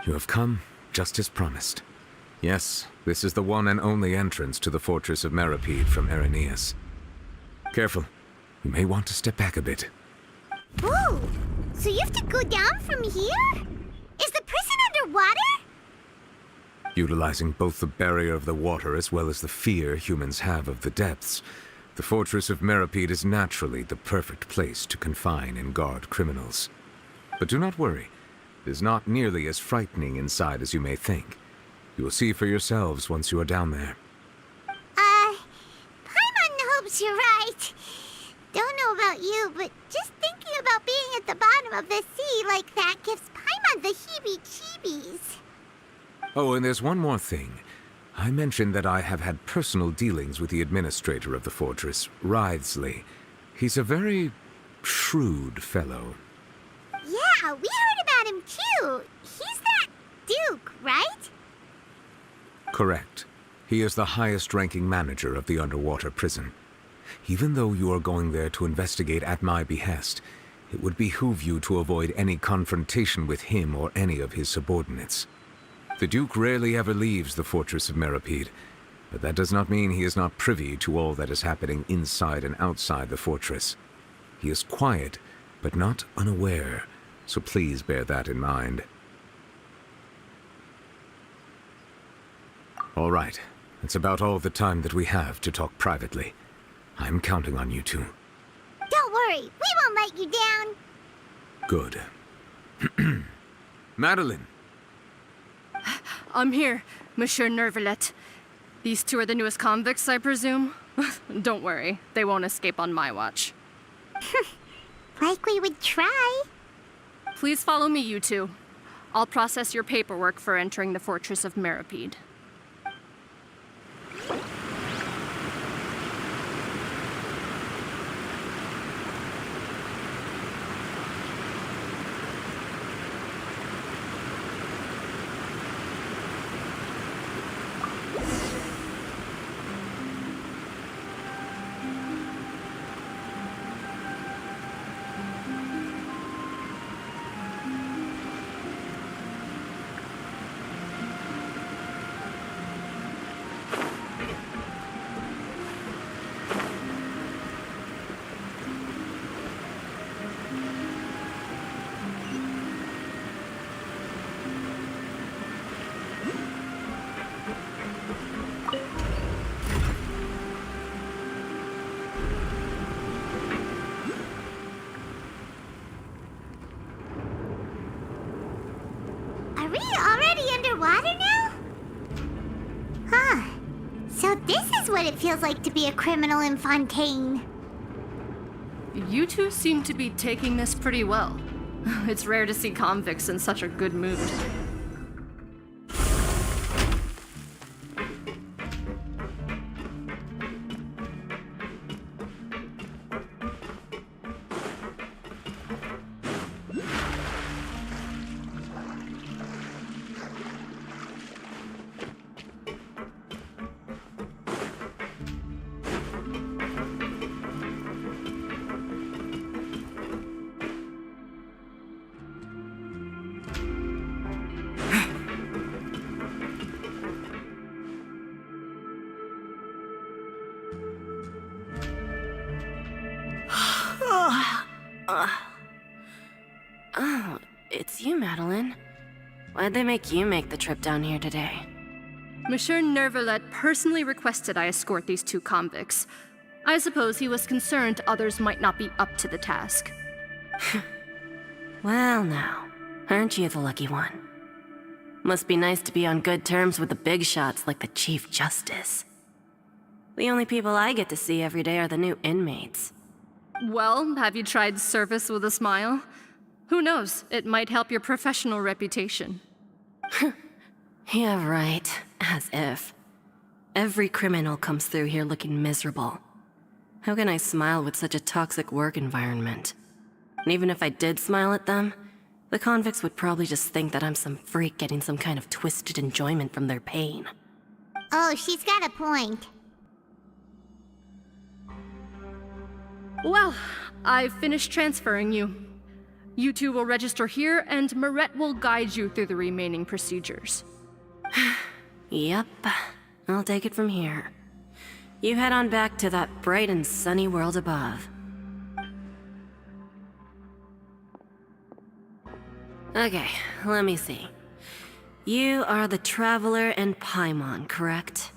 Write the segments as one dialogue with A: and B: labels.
A: You have come, just as promised. Yes, this is the one and only entrance to the fortress of Meripede from Irenaeus. Careful. You may want to step back a bit.
B: Whoa! So you have to go down from here? Is the prison underwater?
A: Utilizing both the barrier of the water as well as the fear humans have of the depths, the fortress of Meripede is naturally the perfect place to confine and guard criminals. But do not worry. It is not nearly as frightening inside as you may think. You will see for yourselves once you are down there.
B: Paimon hopes you're right. Don't know about you, but just thinking about being at the bottom of the sea like that gives Paimon the heebie-jeebies.
A: Oh, and there's one more thing. I mentioned that I have had personal dealings with the administrator of the fortress, Writhsley. He's a very shrewd fellow.
B: Yeah, we heard about him too. He's that Duke, right?
A: Correct. He is the highest-ranking manager of the underwater prison. Even though you are going there to investigate at my behest, it would behoove you to avoid any confrontation with him or any of his subordinates. The Duke rarely ever leaves the fortress of Meripede, but that does not mean he is not privy to all that is happening inside and outside the fortress. He is quiet, but not unaware, so please bear that in mind. All right, that's about all the time that we have to talk privately. I'm counting on you two.
B: Don't worry, we won't let you down.
A: Good. Madeline!
C: I'm here, Monsieur Nervalet. These two are the newest convicts, I presume? Don't worry, they won't escape on my watch.
B: Like we would try.
C: Please follow me, you two. I'll process your paperwork for entering the fortress of Meripede.
B: Are we already underwater now? Huh. So this is what it feels like to be a criminal in Fontaine.
C: You two seem to be taking this pretty well. It's rare to see convicts in such a good mood.
D: Oh, it's you, Madeline. Why'd they make you make the trip down here today?
C: Monsieur Nervalet personally requested I escort these two convicts. I suppose he was concerned others might not be up to the task.
D: Well now, aren't you the lucky one? Must be nice to be on good terms with the big shots like the Chief Justice. The only people I get to see every day are the new inmates.
C: Well, have you tried service with a smile? Who knows, it might help your professional reputation.
D: Yeah, right. As if. Every criminal comes through here looking miserable. How can I smile with such a toxic work environment? And even if I did smile at them, the convicts would probably just think that I'm some freak getting some kind of twisted enjoyment from their pain.
B: Oh, she's got a point.
C: Well, I've finished transferring you. You two will register here, and Moret will guide you through the remaining procedures.
D: Yep, I'll take it from here. You head on back to that bright and sunny world above. Okay, let me see. You are the Traveler and Paimon, correct?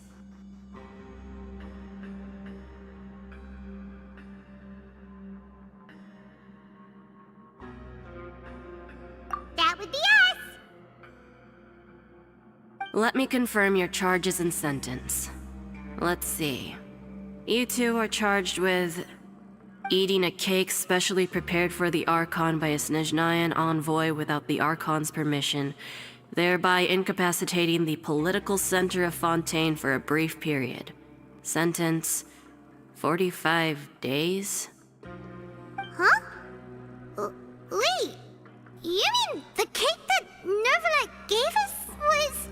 B: That would be us!
D: Let me confirm your charges and sentence. Let's see. You two are charged with eating a cake specially prepared for the Archon by a Snezhnayan envoy without the Archon's permission, thereby incapacitating the political center of Fontaine for a brief period. Sentence: 45 days?
B: Huh? Wait, you mean the cake that Nervalet gave us was...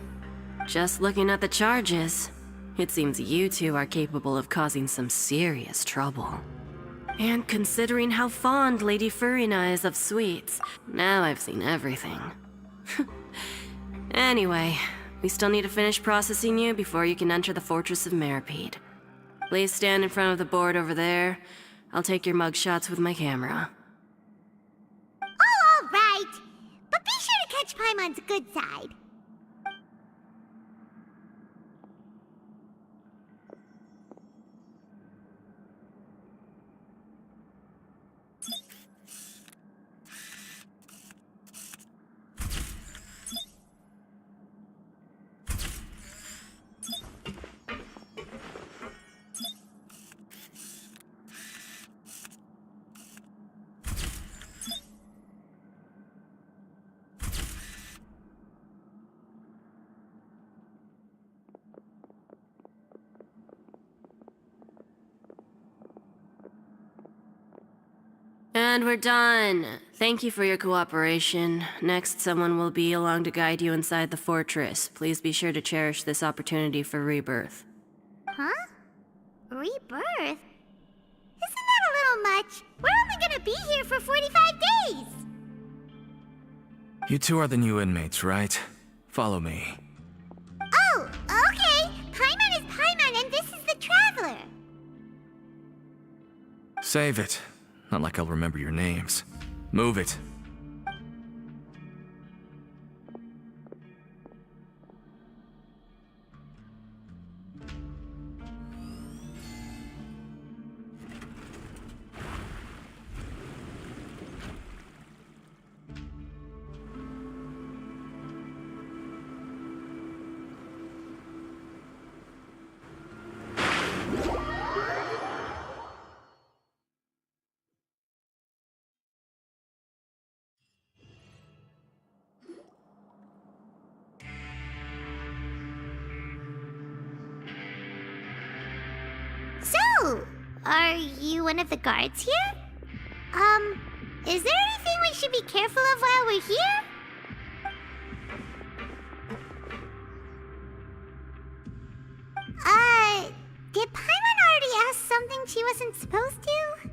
D: Just looking at the charges, it seems you two are capable of causing some serious trouble. And considering how fond Lady Furina is of sweets, now I've seen everything. Anyway, we still need to finish processing you before you can enter the Fortress of Meripede. Please stand in front of the board over there. I'll take your mugshots with my camera.
B: Oh, all right. But be sure to catch Paimon's good side.
D: And we're done. Thank you for your cooperation. Next, someone will be along to guide you inside the fortress. Please be sure to cherish this opportunity for rebirth.
B: Huh? Rebirth? Isn't that a little much? We're only gonna be here for 45 days!
E: You two are the new inmates, right? Follow me.
B: Oh, okay! Paimon is Paimon and this is the Traveler!
E: Save it. Not like I'll remember your names. Move it.
B: So, are you one of the guards here? Is there anything we should be careful of while we're here? Did Paimon already ask something she wasn't supposed to?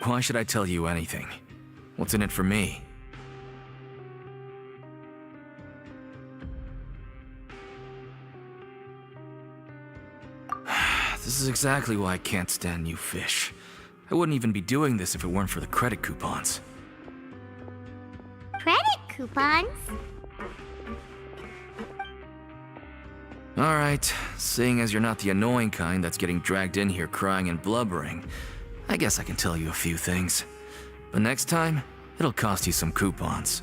E: Why should I tell you anything? What's in it for me? This is exactly why I can't stand you fish. I wouldn't even be doing this if it weren't for the credit coupons.
B: Credit coupons?
E: Alright, seeing as you're not the annoying kind that's getting dragged in here crying and blubbering, I guess I can tell you a few things. But next time, it'll cost you some coupons.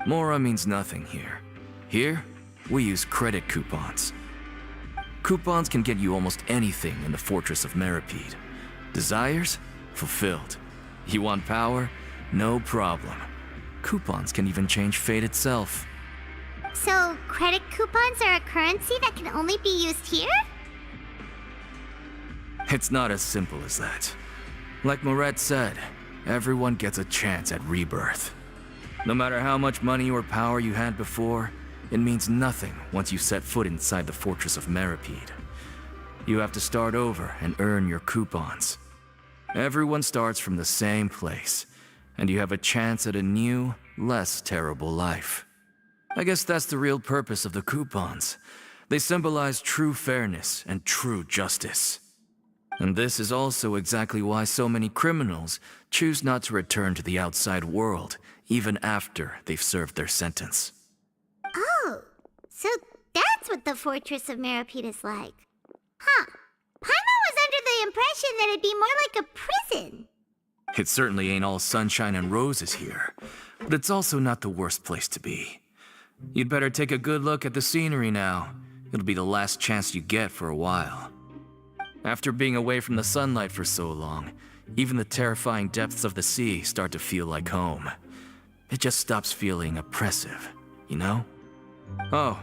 E: Mora means nothing here. Here, we use credit coupons. Coupons can get you almost anything in the Fortress of Meripede. Desires? Fulfilled. You want power? No problem. Coupons can even change fate itself.
B: So, credit coupons are a currency that can only be used here?
E: It's not as simple as that. Like Moret said, everyone gets a chance at rebirth. No matter how much money or power you had before, it means nothing once you set foot inside the Fortress of Meripede. You have to start over and earn your coupons. Everyone starts from the same place. and you have a chance at a new, less terrible life. I guess that's the real purpose of the coupons. They symbolize true fairness and true justice. And this is also exactly why so many criminals choose not to return to the outside world, even after they've served their sentence.
B: Oh, so that's what the Fortress of Meripede is like. Huh. Paimon was under the impression that it'd be more like a prison.
E: It certainly ain't all sunshine and roses here, but it's also not the worst place to be. You'd better take a good look at the scenery now. It'll be the last chance you get for a while. After being away from the sunlight for so long, even the terrifying depths of the sea start to feel like home. It just stops feeling oppressive, you know? Oh,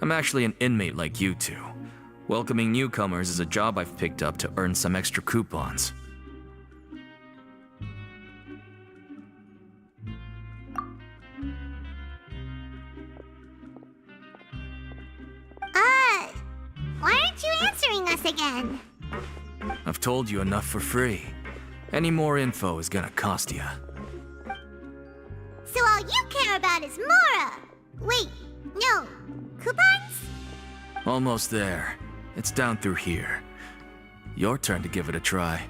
E: I'm actually an inmate like you two. Welcoming newcomers is a job I've picked up to earn some extra coupons.
B: Why aren't you answering us again?
E: I've told you enough for free. Any more info is gonna cost you.
B: So all you care about is Mora! Wait, no. Coupons?
E: Almost there. It's down through here. Your turn to give it a try.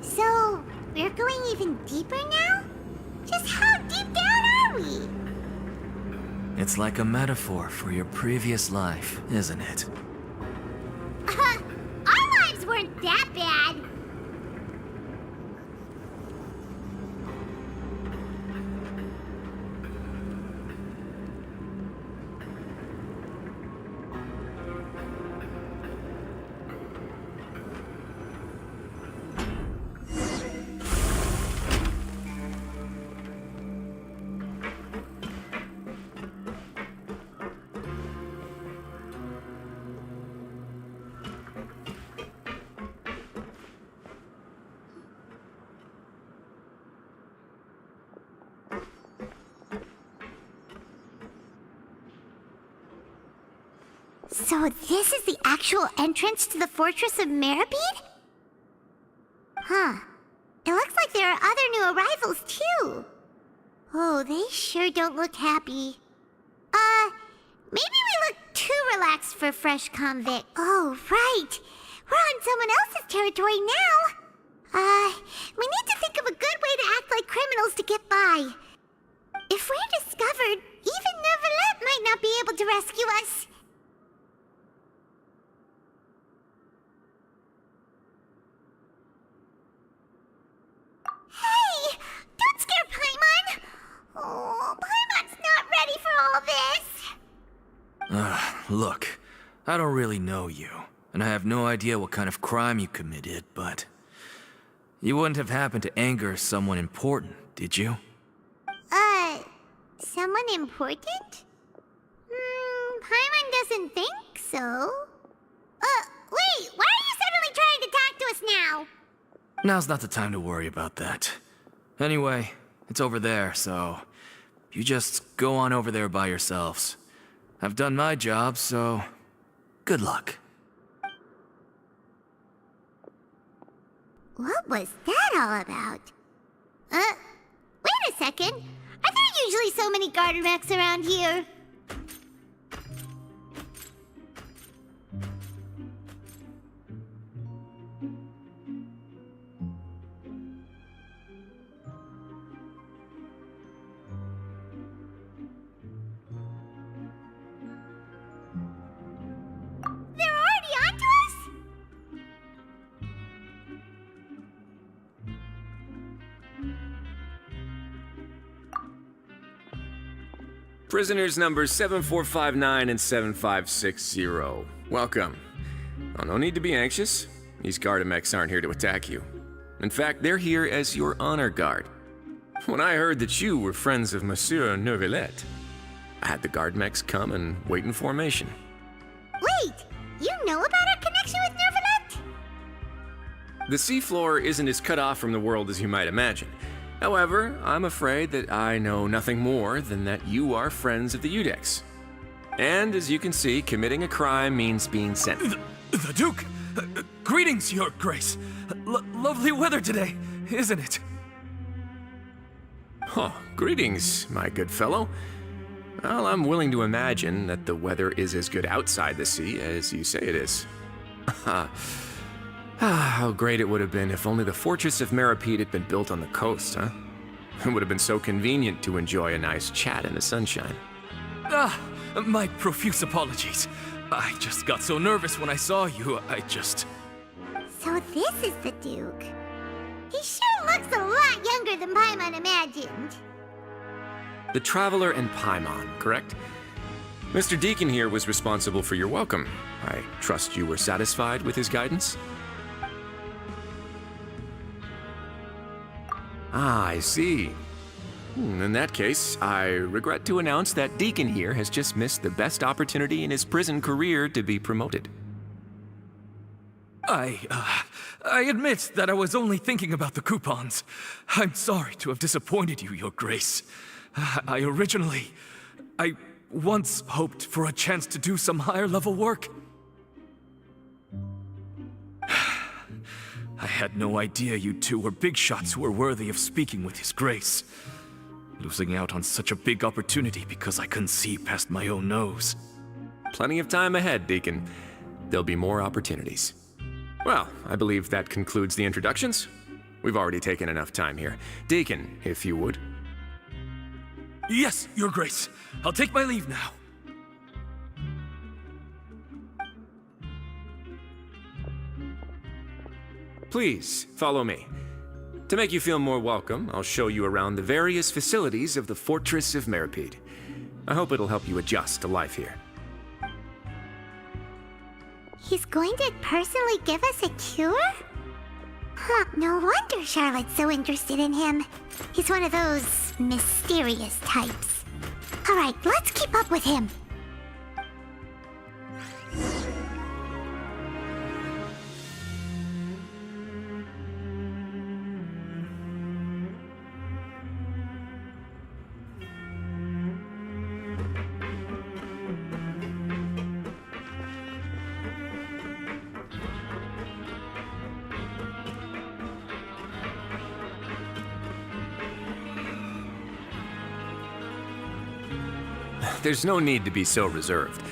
B: So, we're going even deeper now? Just how deep down are we?
E: It's like a metaphor for your previous life, isn't it?
B: Our lives weren't that bad. So this is the actual entrance to the Fortress of Meripede? Huh. It looks like there are other new arrivals, too. Oh, they sure don't look happy. Maybe we look too relaxed for fresh convict. Oh, right. We're on someone else's territory now. We need to think of a good way to act like criminals to get by. If we're discovered, even Neuvillette might not be able to rescue us. Hey! Don't scare Paimon! Oh, Paimon's not ready for all this!
E: Look, I don't really know you, and I have no idea what kind of crime you committed, but you wouldn't have happened to anger someone important, did you?
B: Someone important? Paimon doesn't think so. Wait, why are you suddenly trying to talk to us now?
E: Now's not the time to worry about that. Anyway, it's over there, so you just go on over there by yourselves. I've done my job, so good luck.
B: What was that all about? Wait a second. Are there usually so many garter mechs around here? They're already onto us?
F: Prisoners numbers 7459 and 7560. Welcome. Oh, no need to be anxious. These Gardamex aren't here to attack you. In fact, they're here as your honor guard. When I heard that you were friends of Monsieur Neuvillette, I had the Gardamex come and wait in formation.
B: Wait, you know about our connection with Neuvillette?
F: The seafloor isn't as cut off from the world as you might imagine. However, I'm afraid that I know nothing more than that you are friends of the Udex. And as you can see, committing a crime means being sent.
G: The Duke! Greetings, Your Grace. Lovely weather today, isn't it?
F: Oh, greetings, my good fellow. Well, I'm willing to imagine that the weather is as good outside the sea as you say it is. How great it would have been if only the Fortress of Meripede had been built on the coast, huh? It would have been so convenient to enjoy a nice chat in the sunshine.
G: My profuse apologies. I just got so nervous when I saw you,
B: So this is the Duke. He sure looks a lot younger than Paimon imagined.
F: The Traveler and Paimon, correct? Mr. Deacon here was responsible for your welcome. I trust you were satisfied with his guidance? Ah, I see. In that case, I regret to announce that Deacon here has just missed the best opportunity in his prison career to be promoted.
G: I admit that I was only thinking about the coupons. I'm sorry to have disappointed you, Your Grace. I once hoped for a chance to do some higher-level work. I had no idea you two were big shots who were worthy of speaking with His Grace. Losing out on such a big opportunity because I couldn't see past my own nose.
F: Plenty of time ahead, Deacon. There'll be more opportunities. Well, I believe that concludes the introductions. We've already taken enough time here. Deacon, if you would.
G: Yes, Your Grace. I'll take my leave now.
F: Please, follow me. To make you feel more welcome, I'll show you around the various facilities of the Fortress of Meripede. I hope it'll help you adjust to life here.
B: He's going to personally give us a cure? Huh, no wonder Charlotte's so interested in him. He's one of those mysterious types. Alright, let's keep up with him.
F: There's no need to be so reserved.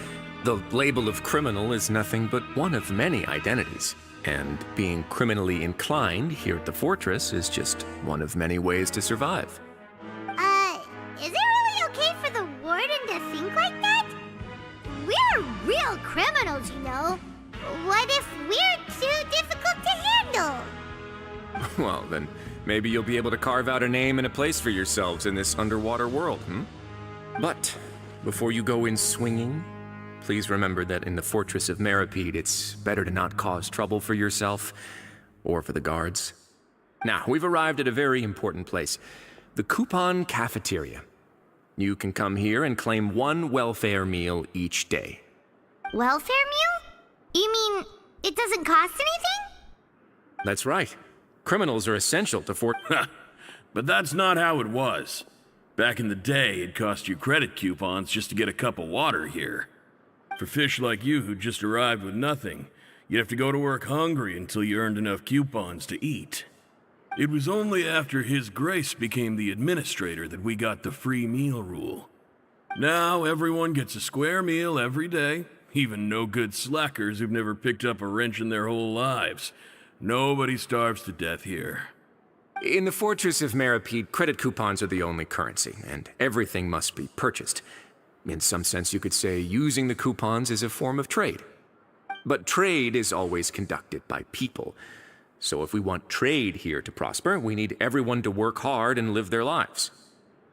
F: The label of criminal is nothing but one of many identities. And being criminally inclined here at the Fortress is just one of many ways to survive.
B: Is it really okay for the Warden to think like that? We're real criminals, you know. What if we're too difficult to handle?
F: Well, then maybe you'll be able to carve out a name and a place for yourselves in this underwater world, But before you go in swinging, please remember that in the Fortress of Meripede, it's better to not cause trouble for yourself or for the guards. Now, we've arrived at a very important place, the Coupon Cafeteria. You can come here and claim one welfare meal each day.
B: Welfare meal? You mean it doesn't cost anything?
F: That's right. Criminals are essential to
H: But that's not how it was. Back in the day, it cost you credit coupons just to get a cup of water here. For fish like you who just arrived with nothing, You'd have to go to work hungry until you earned enough coupons to eat. It was only after His Grace became the administrator that we got the free meal rule. Now everyone gets a square meal every day, even no-good slackers who've never picked up a wrench in their whole lives. Nobody starves to death here.
F: In the Fortress of Meripede, credit coupons are the only currency, and everything must be purchased. In some sense, you could say using the coupons is a form of trade. But trade is always conducted by people. So if we want trade here to prosper, we need everyone to work hard and live their lives.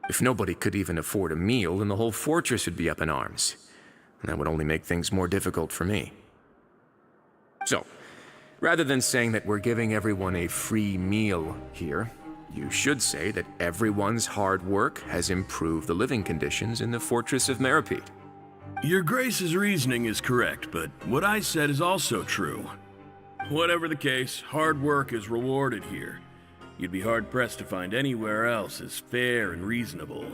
F: If nobody could even afford a meal, then the whole fortress would be up in arms. And that would only make things more difficult for me. So, rather than saying that we're giving everyone a free meal here, you should say that everyone's hard work has improved the living conditions in the Fortress of Meripede.
H: Your Grace's reasoning is correct, but what I said is also true. Whatever the case, hard work is rewarded here. You'd be hard-pressed to find anywhere else as fair and reasonable.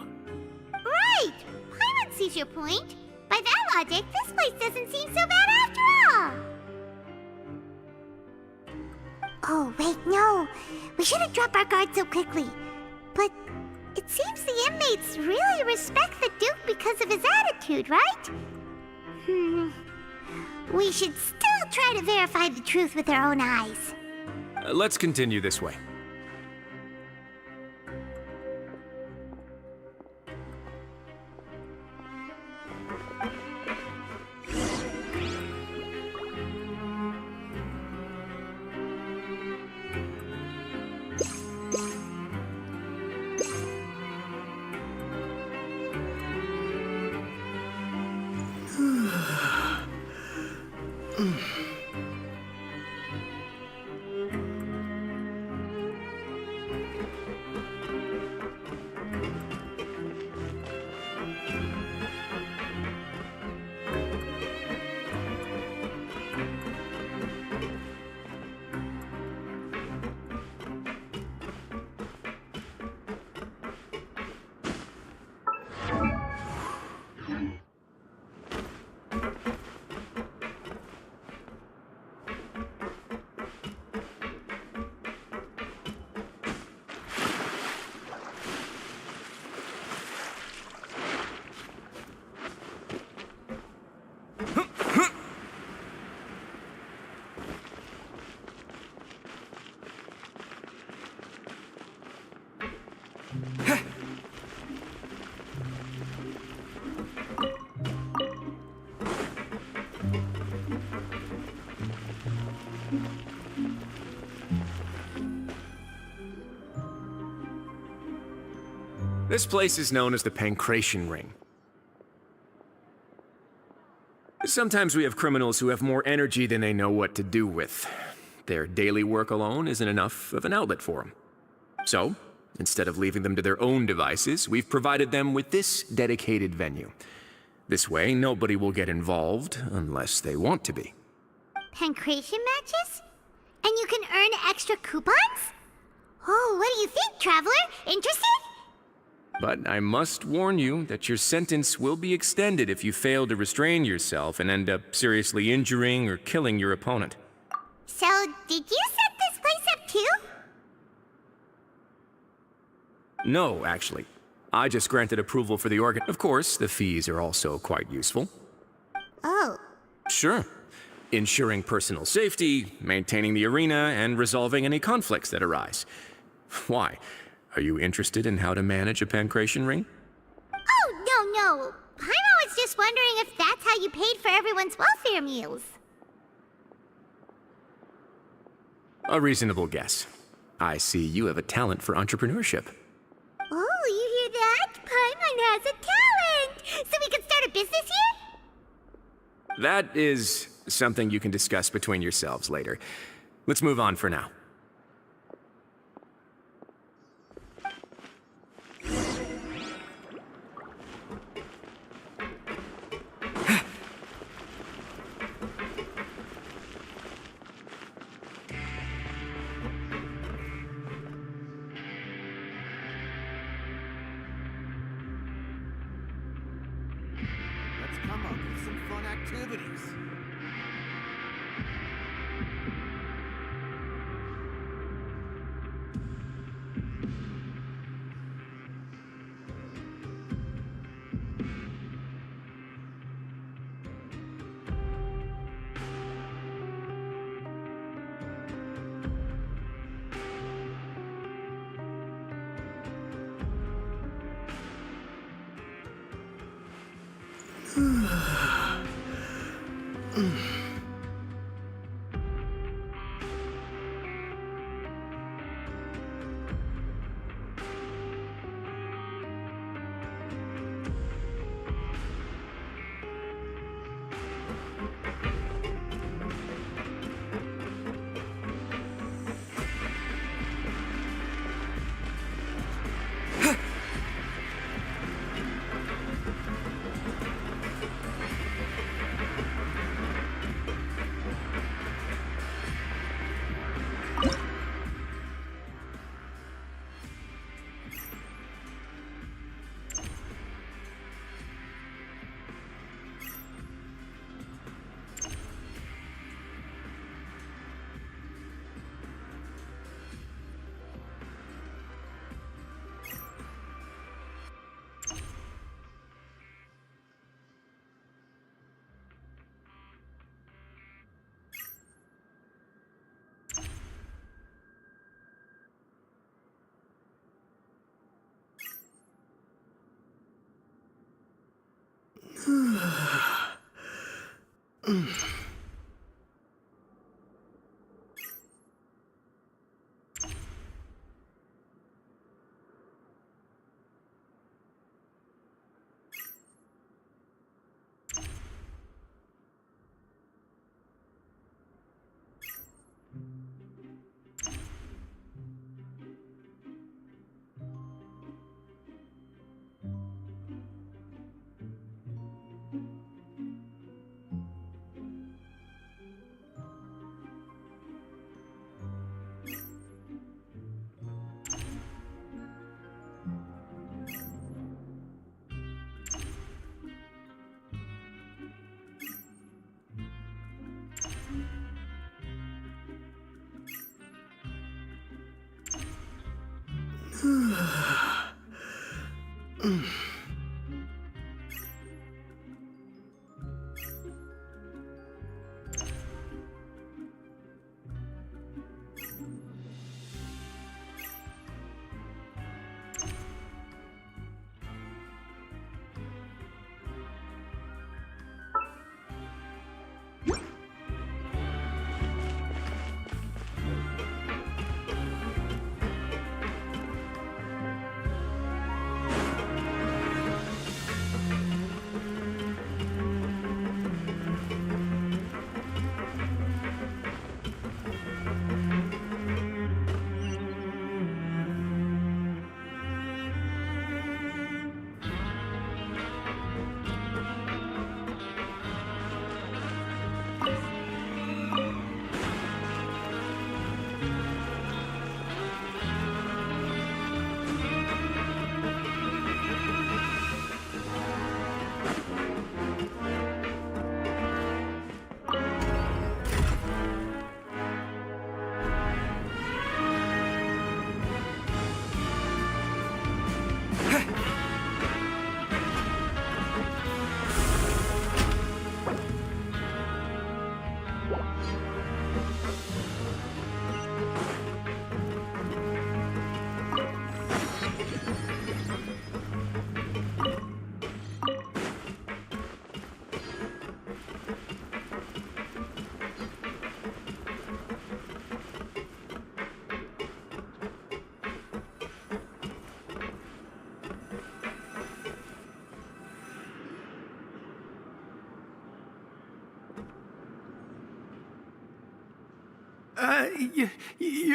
B: Right! Paimon sees your point. By that logic, this place doesn't seem so bad after all. Oh, wait, no. We shouldn't drop our guard so quickly. But it seems the inmates really respect the Duke because of his attitude, right? We should still try to verify the truth with our own eyes.
F: Let's continue this way. This place is known as the Pancration Ring. Sometimes we have criminals who have more energy than they know what to do with. Their daily work alone isn't enough of an outlet for them. So, instead of leaving them to their own devices, we've provided them with this dedicated venue. This way, nobody will get involved unless they want to be.
B: Pancration matches? And you can earn extra coupons? Oh, what do you think, traveler? Interested?
F: But I must warn you that your sentence will be extended if you fail to restrain yourself and end up seriously injuring or killing your opponent.
B: So, did you set this place up too?
F: No, actually. I just granted approval for the organ. Of course, the fees are also quite useful.
B: Oh.
F: Sure. Ensuring personal safety, maintaining the arena, and resolving any conflicts that arise. Why? Are you interested in how to manage a pancration ring?
B: Oh, no. Paimon was just wondering if that's how you paid for everyone's welfare meals.
F: A reasonable guess. I see you have a talent for entrepreneurship.
B: Oh, you hear that? Paimon has a talent! So we can start a business here?
F: That is something you can discuss between yourselves later. Let's move on for now.
I: Let's come up with some fun activities.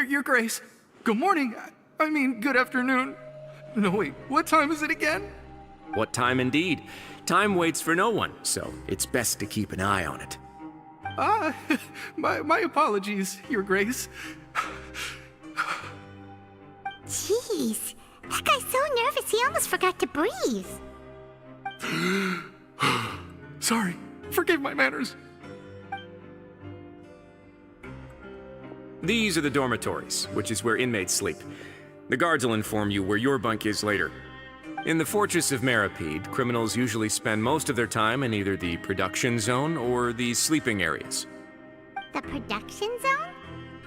I: Your Grace. Good morning. I mean, good afternoon. No, wait, what time is it again?
F: What time indeed? Time waits for no one, so it's best to keep an eye on it.
I: My apologies, Your Grace.
B: Jeez, that guy's so nervous he almost forgot to breathe.
I: Sorry, forgive my manners.
F: These are the dormitories, which is where inmates sleep. The guards will inform you where your bunk is later. In the Fortress of Meripede, criminals usually spend most of their time in either the production zone or the sleeping areas.
B: The production zone?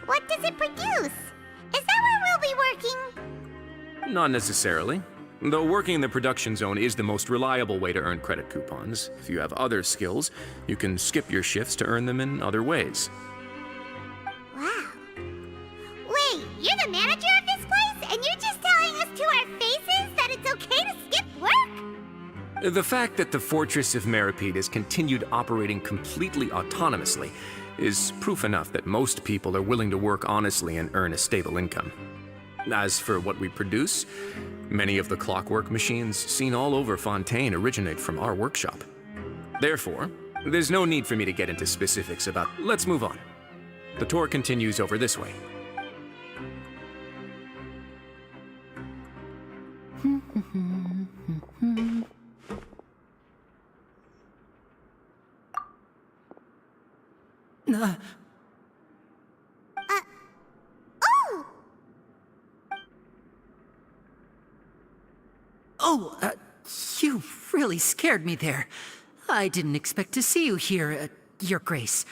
B: What does it produce? Is that where we'll be working?
F: Not necessarily. Though working in the production zone is the most reliable way to earn credit coupons, if you have other skills, you can skip your shifts to earn them in other ways.
B: Wow. Wait, you're the manager of this place, and you're just telling us to our faces that it's okay to skip work?
F: The fact that the Fortress of Meripede has continued operating completely autonomously is proof enough that most people are willing to work honestly and earn a stable income. As for what we produce, many of the clockwork machines seen all over Fontaine originate from our workshop. Therefore, there's no need for me to get into specifics about. Let's move on. The tour continues over this way.
B: Oh!
J: Oh, you really scared me there. I didn't expect to see you here, Your Grace.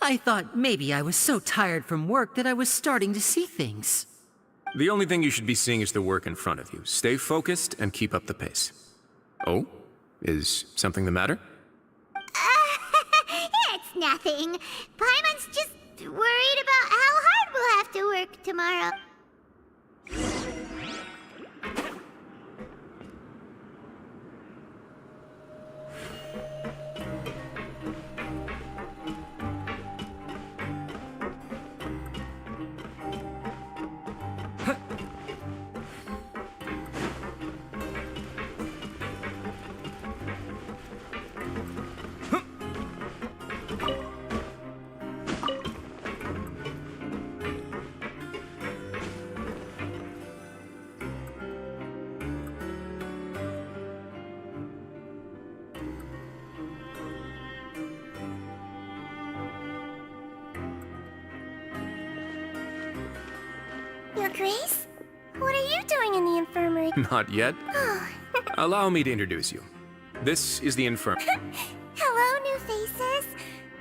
J: I thought maybe I was so tired from work that I was starting to see things.
F: The only thing you should be seeing is the work in front of you. Stay focused and keep up the pace. Oh? Is something the matter?
B: It's nothing. Paimon's just worried about how hard we'll have to work tomorrow. Your Grace? What are you doing in the infirmary?
F: Not yet. Allow me to introduce you. This is the infirmary.
B: Hello, new faces.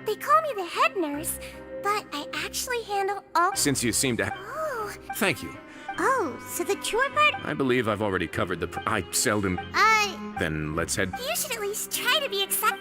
B: They call me the head nurse, but I actually handle all...
F: Since you seem to
B: Oh.
F: Thank you.
B: Oh, so the chore part...
F: I believe I've already covered the I seldom... Then let's head...
B: You should at least try to be excited.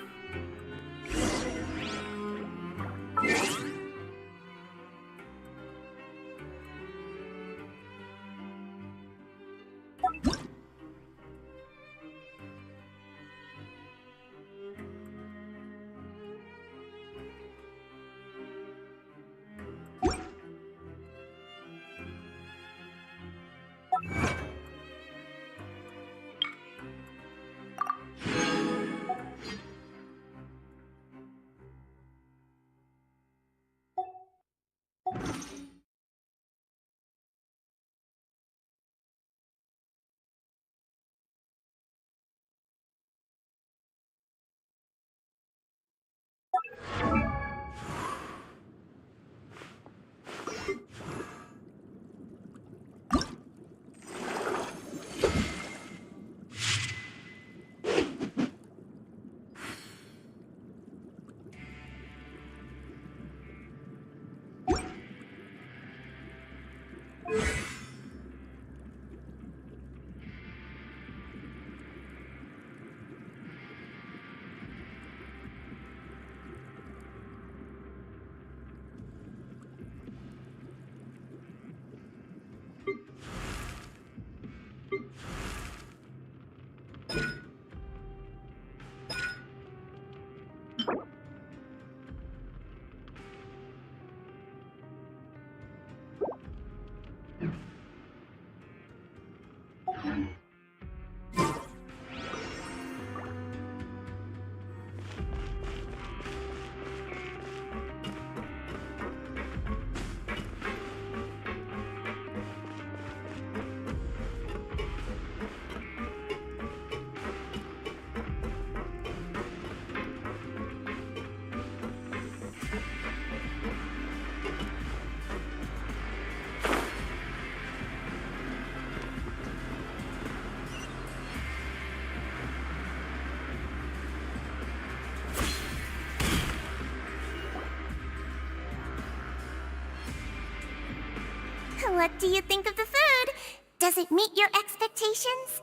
B: What do you think of the food? Does it meet your expectations?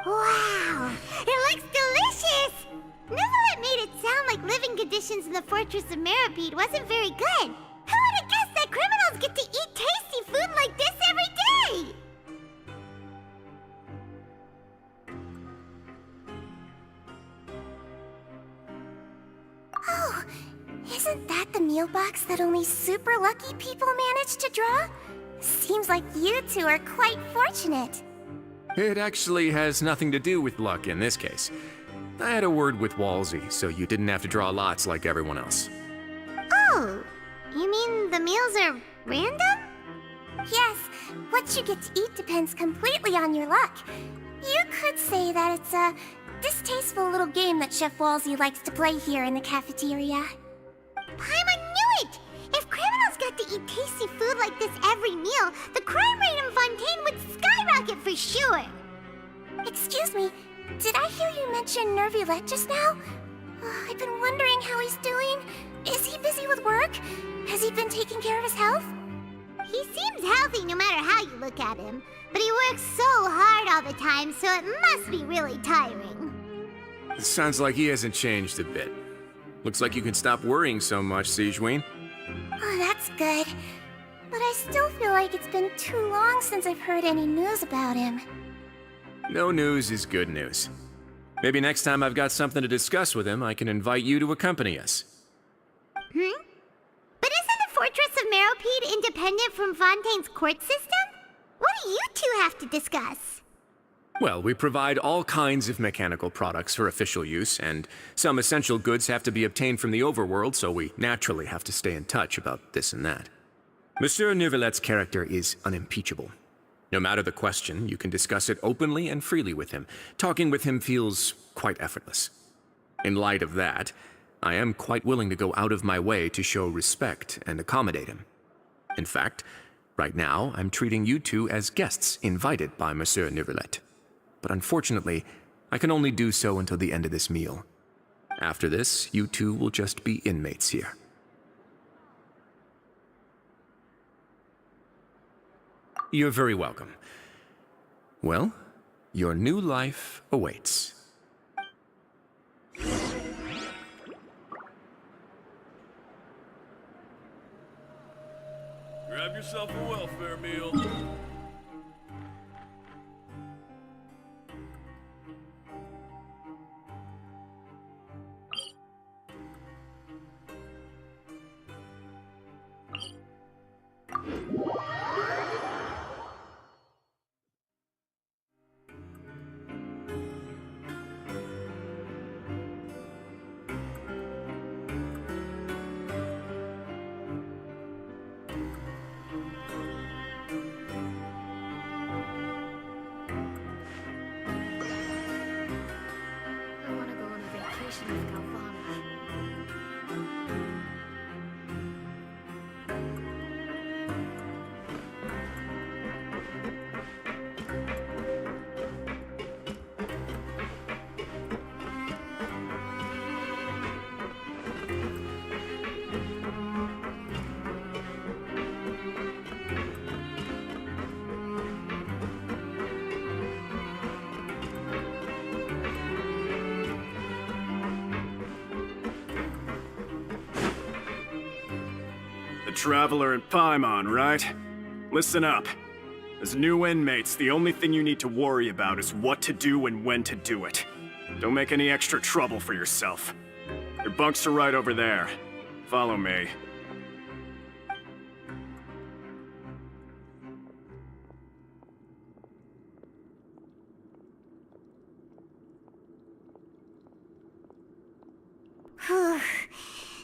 B: Wow, it looks delicious! Neverlet made it sound like living conditions in the Fortress of Meripede wasn't very good. Who would have guessed that criminals get to eat tasty food like this every day? Oh, isn't that the meal box that only super lucky people manage to draw? Seems like you two are quite fortunate.
F: It actually has nothing to do with luck in this case. I had a word with Walsey, so you didn't have to draw lots like everyone else.
B: Oh, you mean the meals are random? Yes, what you get to eat depends completely on your luck. You could say that it's a distasteful little game that Chef Walsey likes to play here in the cafeteria. Paimon knew it! If criminals got to eat tasty food like this every meal, the crime rate in Fontaine would skyrocket for sure! Excuse me, did I hear you mention Nervulette just now? I've been wondering how he's doing. Is he busy with work? Has he been taking care of his health? He seems healthy no matter how you look at him, but he works so hard all the time, so it must be really tiring.
F: It sounds like he hasn't changed a bit. Looks like you can stop worrying so much, Sigewinne.
B: Oh, that's good. But I still feel like it's been too long since I've heard any news about him.
F: No news is good news. Maybe next time I've got something to discuss with him, I can invite you to accompany us.
B: But isn't the Fortress of Meripede independent from Fontaine's court system? What do you two have to discuss?
F: Well, we provide all kinds of mechanical products for official use, and some essential goods have to be obtained from the overworld, so we naturally have to stay in touch about this and that. Monsieur Nervulet's character is unimpeachable. No matter the question, you can discuss it openly and freely with him. Talking with him feels quite effortless. In light of that, I am quite willing to go out of my way to show respect and accommodate him. In fact, right now, I'm treating you two as guests invited by Monsieur Nervulet. But unfortunately, I can only do so until the end of this meal. After this, you two will just be inmates here. You're very welcome. Well, your new life awaits.
H: Grab yourself a welfare meal.
C: I want to go on a vacation with Galvani.
K: The Traveler and Paimon, right? Listen up. As new inmates, the only thing you need to worry about is what to do and when to do it. Don't make any extra trouble for yourself. Your bunks are right over there. Follow me.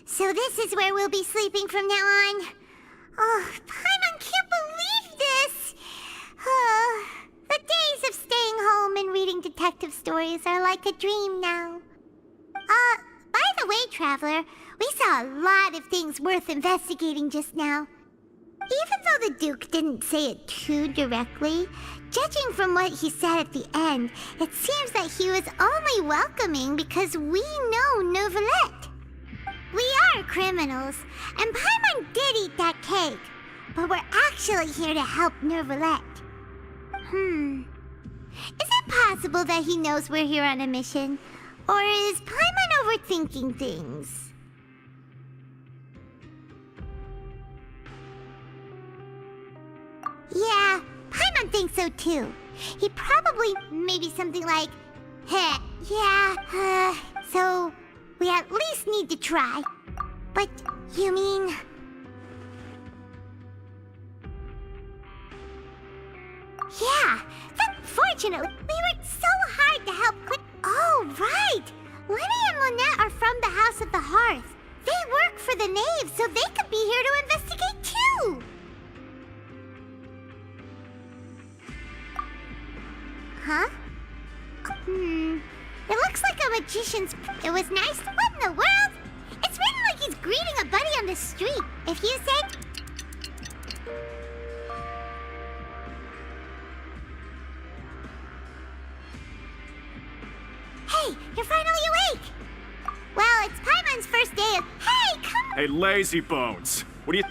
B: So this is where we'll be sleeping from now on. Oh, Paimon can't believe this! The days of staying home and reading detective stories are like a dream now. By the way, Traveler, we saw a lot of things worth investigating just now. Even though the Duke didn't say it too directly, judging from what he said at the end, it seems that he was only welcoming because we know Nervulet. We are criminals, and Paimon did eat that cake, but we're actually here to help Nervulet. Is it possible that he knows we're here on a mission? Or is Paimon overthinking things? Yeah, Paimon thinks so too. He probably maybe something like, heh, yeah, so we at least need to try. But you mean... Yeah, unfortunately, we worked so hard to help quit. Oh, right! Lenny and Lynette are from the House of the Hearth. They work for the Knave, so they could be here to investigate too! Huh? It looks like a magician's... It was nice. What in the world? It's written like he's greeting a buddy on the street. If you say... Hey, you're finally awake! Well, it's Paimon's first day of... Hey, come...
K: Hey, lazy bones. What do you...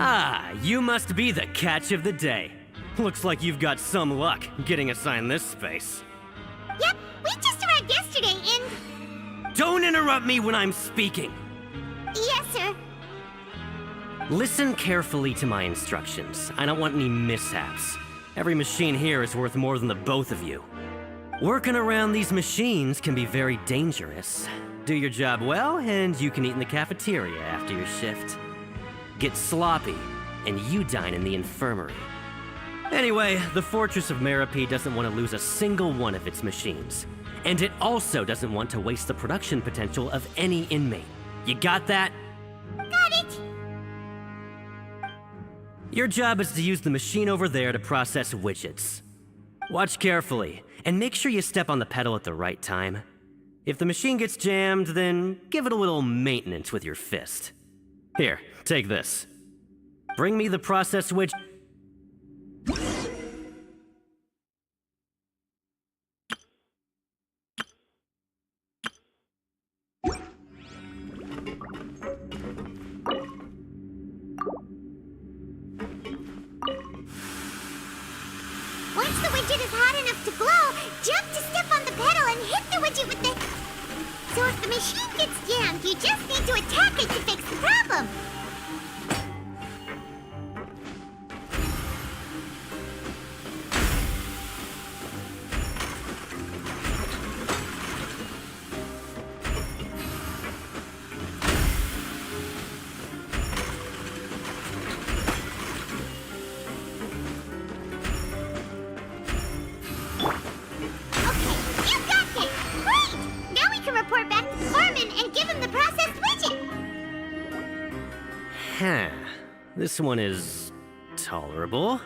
L: Ah, you must be the catch of the day. Looks like you've got some luck getting assigned this space.
B: Yep, we just arrived yesterday and...
L: Don't interrupt me when I'm speaking!
B: Yes, sir.
L: Listen carefully to my instructions. I don't want any mishaps. Every machine here is worth more than the both of you. Working around these machines can be very dangerous. Do your job well, and you can eat in the cafeteria after your shift. Get sloppy, and you dine in the infirmary. Anyway, the Fortress of Meripede doesn't want to lose a single one of its machines. And it also doesn't want to waste the production potential of any inmate. You got that?
B: Got it!
L: Your job is to use the machine over there to process widgets. Watch carefully, and make sure you step on the pedal at the right time. If the machine gets jammed, then give it a little maintenance with your fist. Here, take this. Bring me the process widget.
B: Once the widget is hot enough to glow, jump to step on the pedal and hit the widget with the... So if the machine gets jammed, you just need to attack it to fix the problem.
L: This one is tolerable.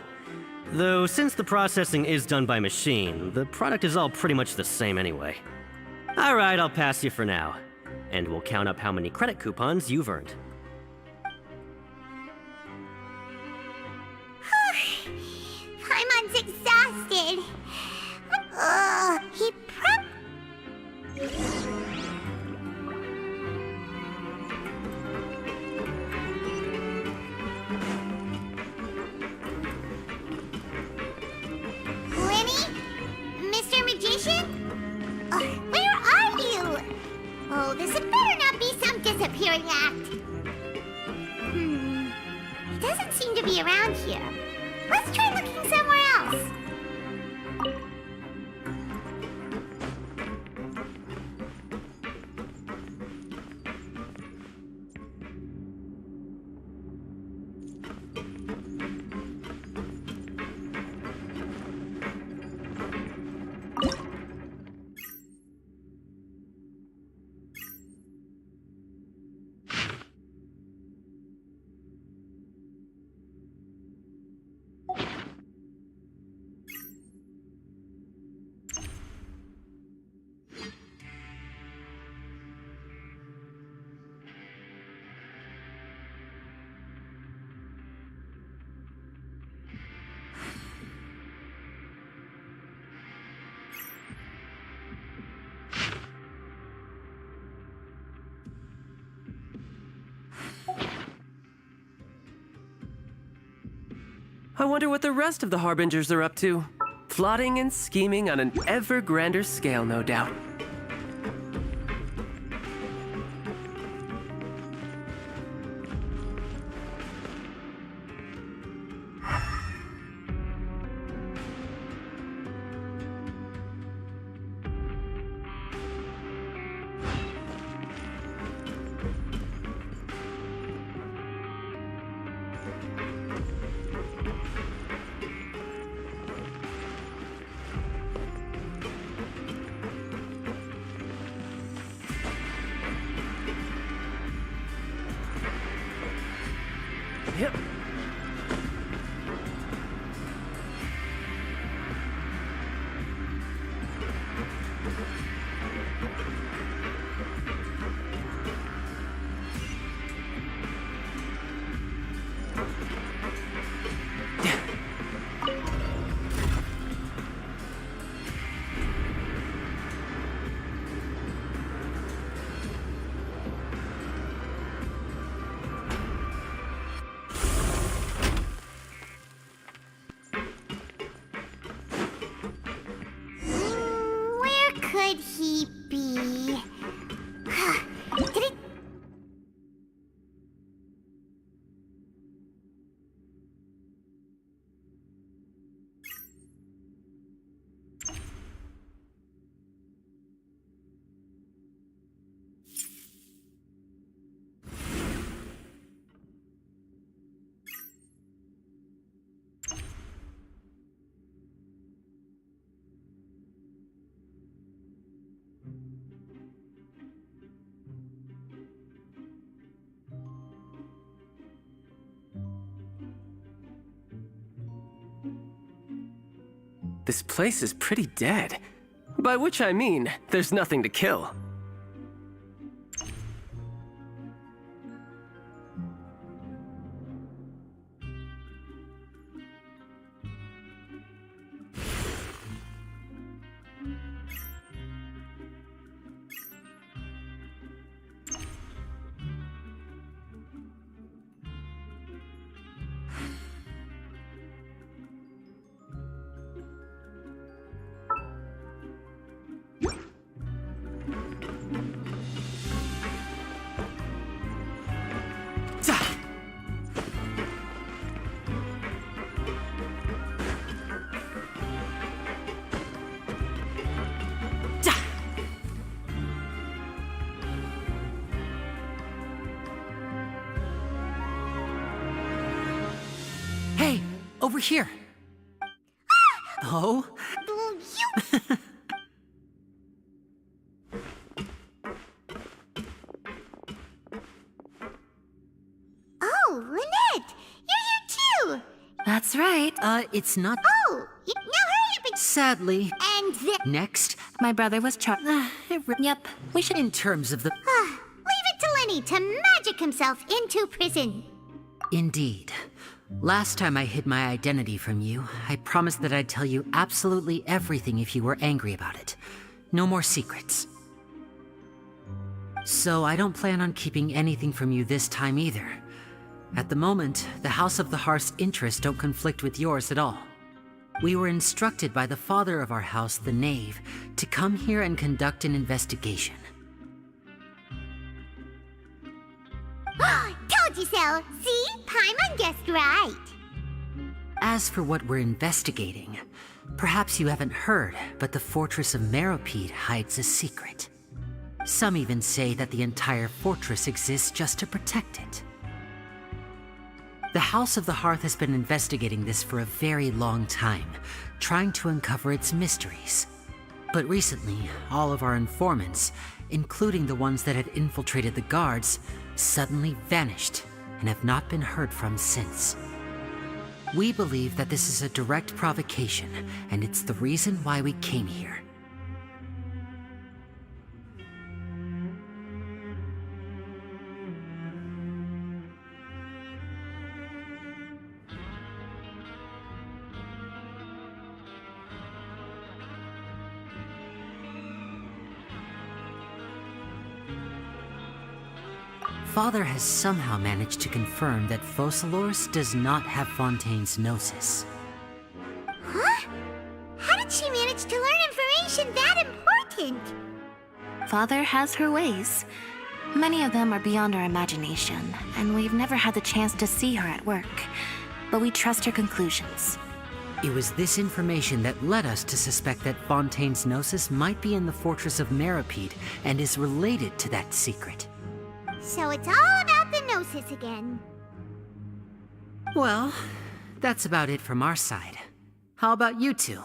L: Though since the processing is done by machine, the product is all pretty much the same anyway. Alright, I'll pass you for now. And we'll count up how many credit coupons you've earned.
B: Paimon's exhausted. He Lenny? Mr. Magician? Where are you? Oh, this had better not be some disappearing act. He doesn't seem to be around here. Let's try looking somewhere else.
M: I wonder what the rest of the Harbingers are up to. Plotting and scheming on an ever grander scale, no doubt. Yep.
B: Could he be? Did he?
M: This place is pretty dead. By which I mean, there's nothing to kill.
J: Hey, over here. Oh?
B: Oh, Lynette!
N: That's right.
J: It's not.
B: Oh, now hurry up and...
J: Sadly.
B: And then...
J: Next.
N: My brother was Yep, we should...
J: In terms of the...
B: Leave it to Lenny to magic himself into prison.
J: Indeed. Last time I hid my identity from you, I promised that I'd tell you absolutely everything if you were angry about it. No more secrets. So I don't plan on keeping anything from you this time either. At the moment, the House of the Hearth's interests don't conflict with yours at all. We were instructed by the father of our house, the Knave, to come here and conduct an investigation.
B: Told you so! See? Paimon guessed right.
J: As for what we're investigating, perhaps you haven't heard, but the fortress of Meropide hides a secret. Some even say that the entire fortress exists just to protect it. The House of the Hearth has been investigating this for a very long time, trying to uncover its mysteries. But recently, all of our informants, including the ones that had infiltrated the guards, suddenly vanished and have not been heard from since. We believe that this is a direct provocation, and it's the reason why we came here. Father has somehow managed to confirm that Focalors does not have Fontaine's Gnosis.
B: Huh? How did she manage to learn information that important?
N: Father has her ways. Many of them are beyond our imagination, and we've never had the chance to see her at work. But we trust her conclusions.
J: It was this information that led us to suspect that Fontaine's Gnosis might be in the fortress of Meropide and is related to that secret.
B: So it's all about the Gnosis again.
J: Well, that's about it from our side. How about you two?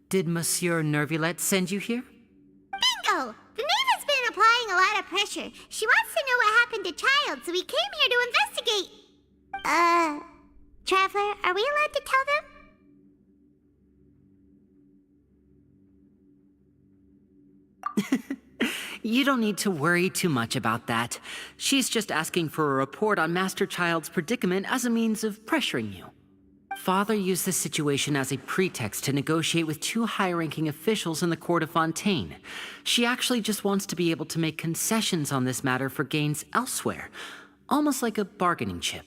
J: Did Monsieur Nervulette send you here?
B: Bingo! The Knave has been applying a lot of pressure. She wants to know what happened to Child, so we came here to investigate. Traveler, are we allowed to tell them?
J: You don't need to worry too much about that. She's just asking for a report on Master Child's predicament as a means of pressuring you. Father used this situation as a pretext to negotiate with two high-ranking officials in the court of Fontaine. She actually just wants to be able to make concessions on this matter for gains elsewhere, almost like a bargaining chip.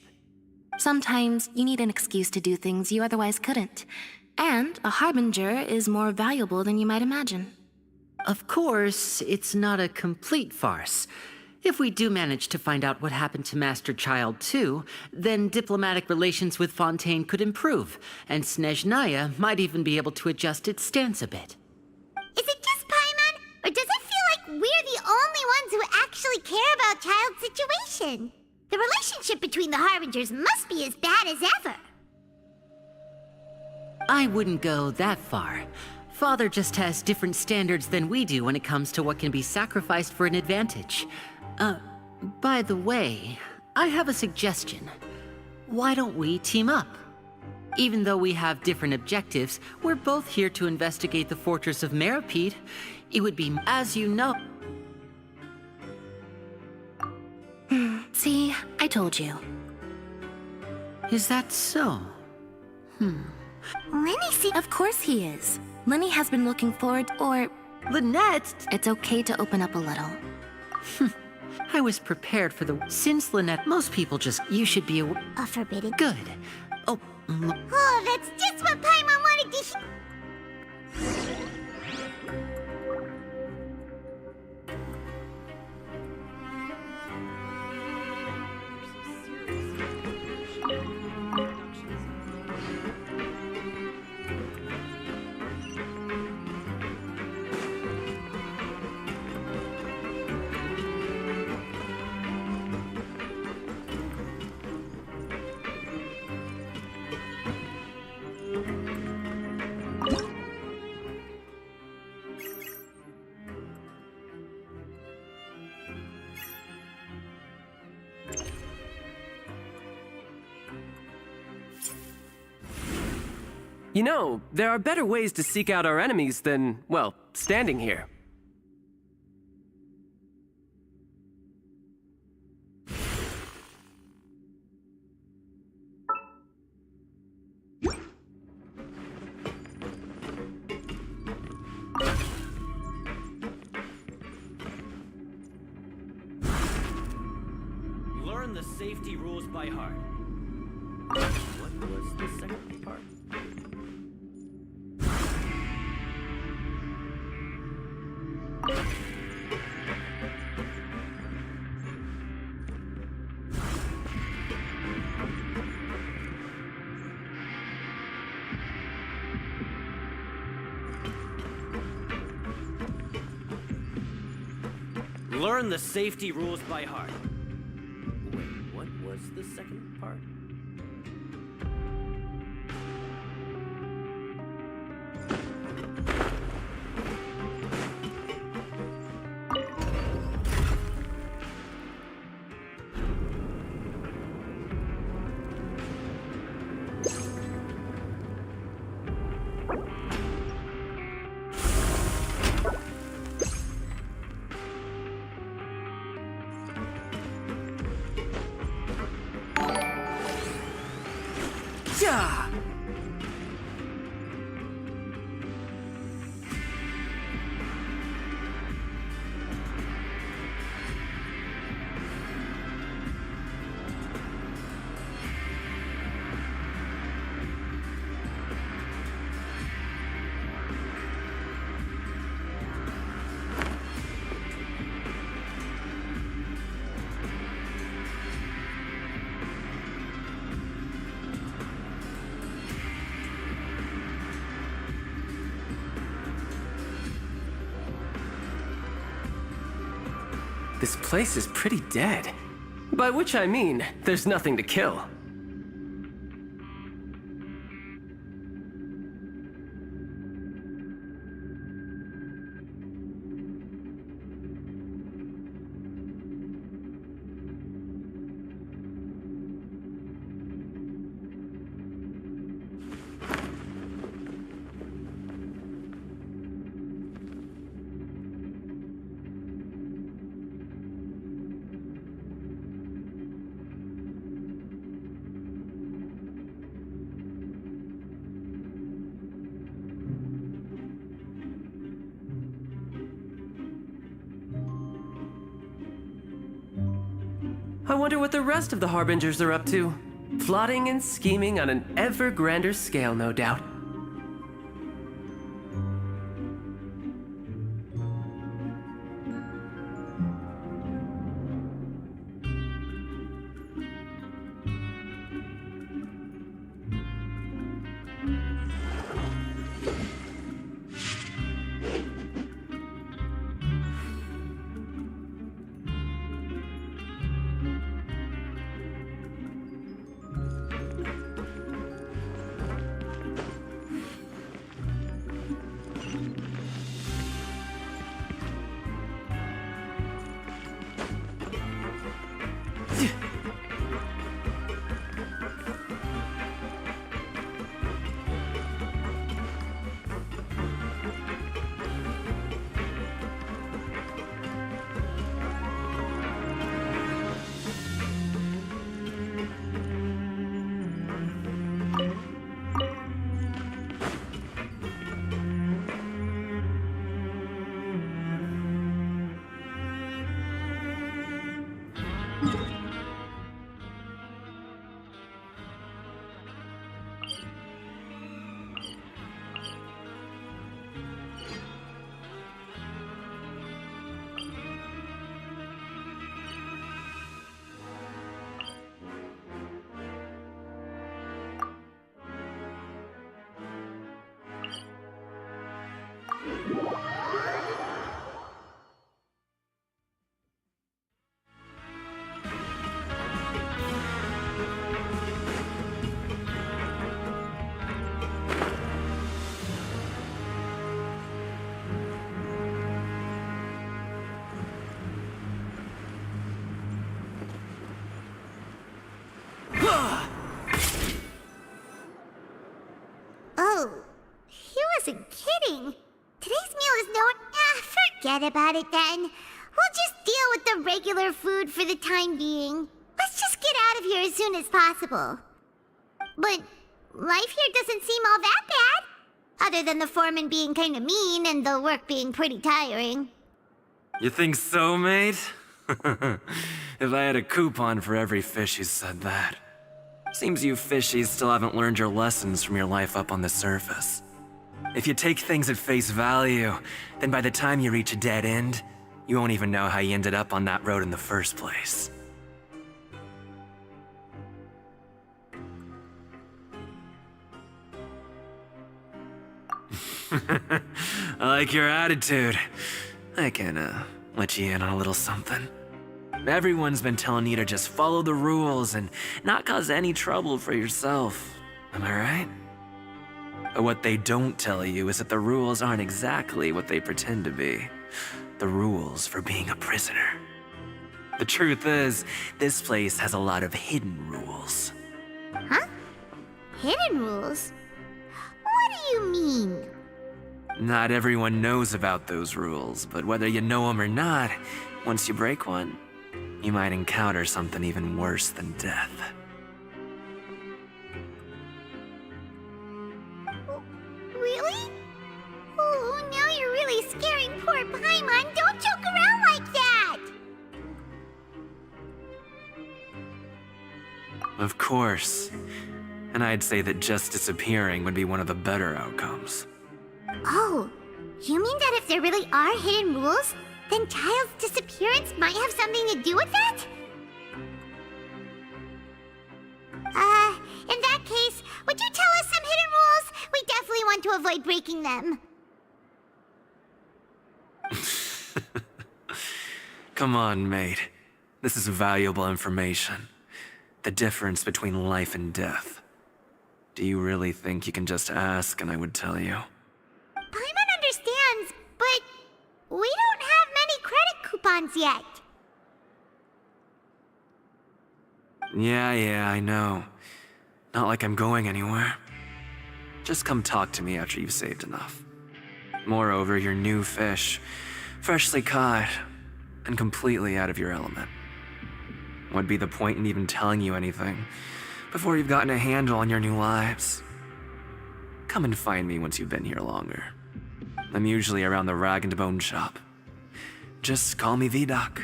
N: Sometimes you need an excuse to do things you otherwise couldn't. And a harbinger is more valuable than you might imagine.
J: Of course, it's not a complete farce. If we do manage to find out what happened to Master Child too, then diplomatic relations with Fontaine could improve, and Snezhnaya might even be able to adjust its stance a bit.
B: Is it just Paimon, or does it feel like we're the only ones who actually care about Child's situation? The relationship between the Harbingers must be as bad as ever.
J: I wouldn't go that far. Father just has different standards than we do when it comes to what can be sacrificed for an advantage. By the way, I have a suggestion. Why don't we team up? Even though we have different objectives, we're both here to investigate the fortress of Meropide. It would be, as you know...
N: See, I told you.
J: Is that so?
B: Lenny seems...
N: Of course he is. Lenny has been looking forward, or...
J: Lynette!
N: It's okay to open up a little.
J: I was prepared for the... Since Lynette, most people just... You should be a...
B: forbidden.
J: Good. Oh,
B: Oh, that's just what Paimon wanted to hear.
M: You know, there are better ways to seek out our enemies than, well, standing here.
L: Learn the safety rules by heart. What was the second part? Learn the safety rules by heart. Wait, what was the second part?
M: Yeah! This place is pretty dead. By which I mean, there's nothing to kill. I wonder what the rest of the Harbingers are up to. Plotting and scheming on an ever grander scale, no doubt.
B: Oh, wasn't kidding. Today's meal is no... forget about it then. We'll just deal with the regular food for the time being. Let's just get out of here as soon as possible. But life here doesn't seem all that bad. Other than the foreman being kind of mean and the work being pretty tiring.
E: You think so, mate? If I had a coupon for every fish who said that. Seems you fishies still haven't learned your lessons from your life up on the surface. If you take things at face value, then by the time you reach a dead end, you won't even know how you ended up on that road in the first place. I like your attitude. I can, let you in on a little something. Everyone's been telling you to just follow the rules and not cause any trouble for yourself. Am I right? But what they don't tell you is that the rules aren't exactly what they pretend to be. The rules for being a prisoner. The truth is, this place has a lot of hidden rules.
B: Huh? Hidden rules? What do you mean?
E: Not everyone knows about those rules, but whether you know them or not, once you break one, you might encounter something even worse than death.
B: Really? Oh, now you're really scaring poor Paimon. Don't joke around like that!
E: Of course. And I'd say that just disappearing would be one of the better outcomes.
B: Oh, you mean that if there really are hidden rules, then Child's disappearance might have something to do with that? In that case, would you tell us some hidden rules? We definitely want to avoid breaking them.
E: Come on, mate. This is valuable information. The difference between life and death. Do you really think you can just ask and I would tell you?
B: Paimon understands, but we don't have many credit coupons yet.
E: Yeah, I know. Not like I'm going anywhere. Just come talk to me after you've saved enough. Moreover, you're new fish, freshly caught, and completely out of your element. What'd be the point in even telling you anything before you've gotten a handle on your new lives? Come and find me once you've been here longer. I'm usually around the rag and bone shop. Just call me V-Doc.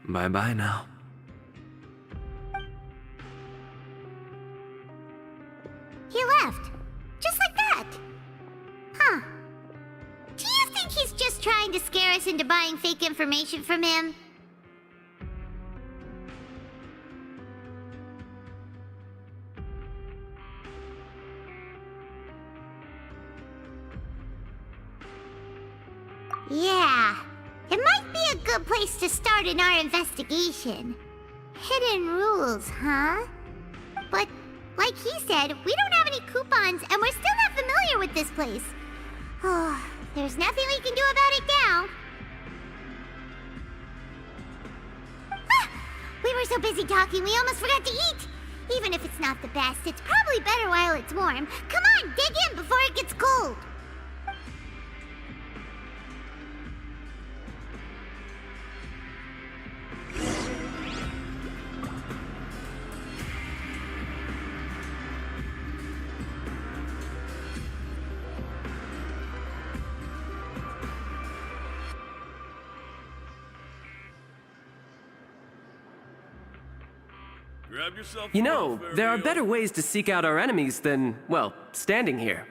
E: Bye-bye now.
B: He left. Just like that. Huh. Do you think he's just trying to scare us into buying fake information from him? Yeah. It might be a good place to start in our investigation. Hidden rules, huh? But like he said, we don't have any coupons, and we're still not familiar with this place. Oh, there's nothing we can do about it now. Ah, we were so busy talking, we almost forgot to eat. Even if it's not the best, it's probably better while it's warm. Come on, dig in before it gets cold.
H: Grab yourself
M: You
H: a
M: know,
H: welfare
M: there are
H: meal.
M: better ways to seek out our enemies than, well, standing here.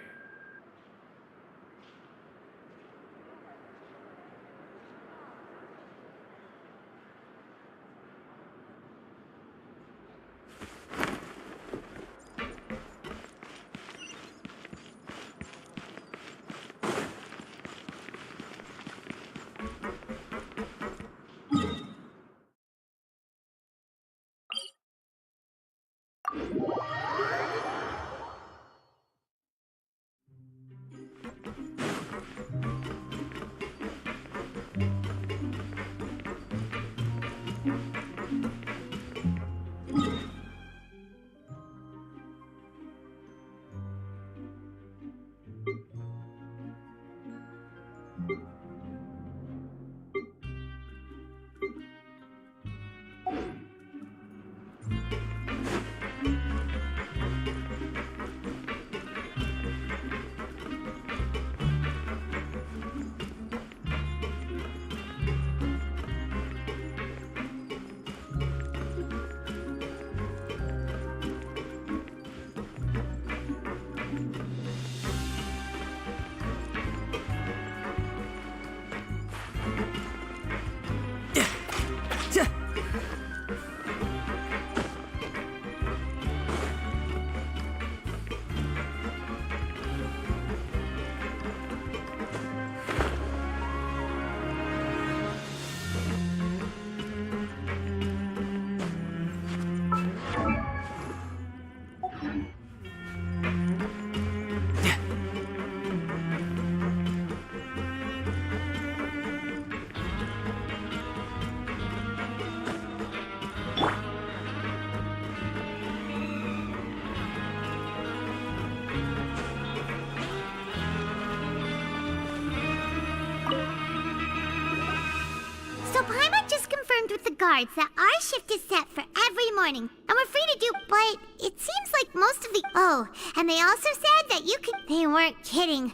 B: So Paimon just confirmed with the guards that our shift is set for every morning, and we're free to do, but it seems like most of the— Oh, and they also said that you could— They weren't kidding.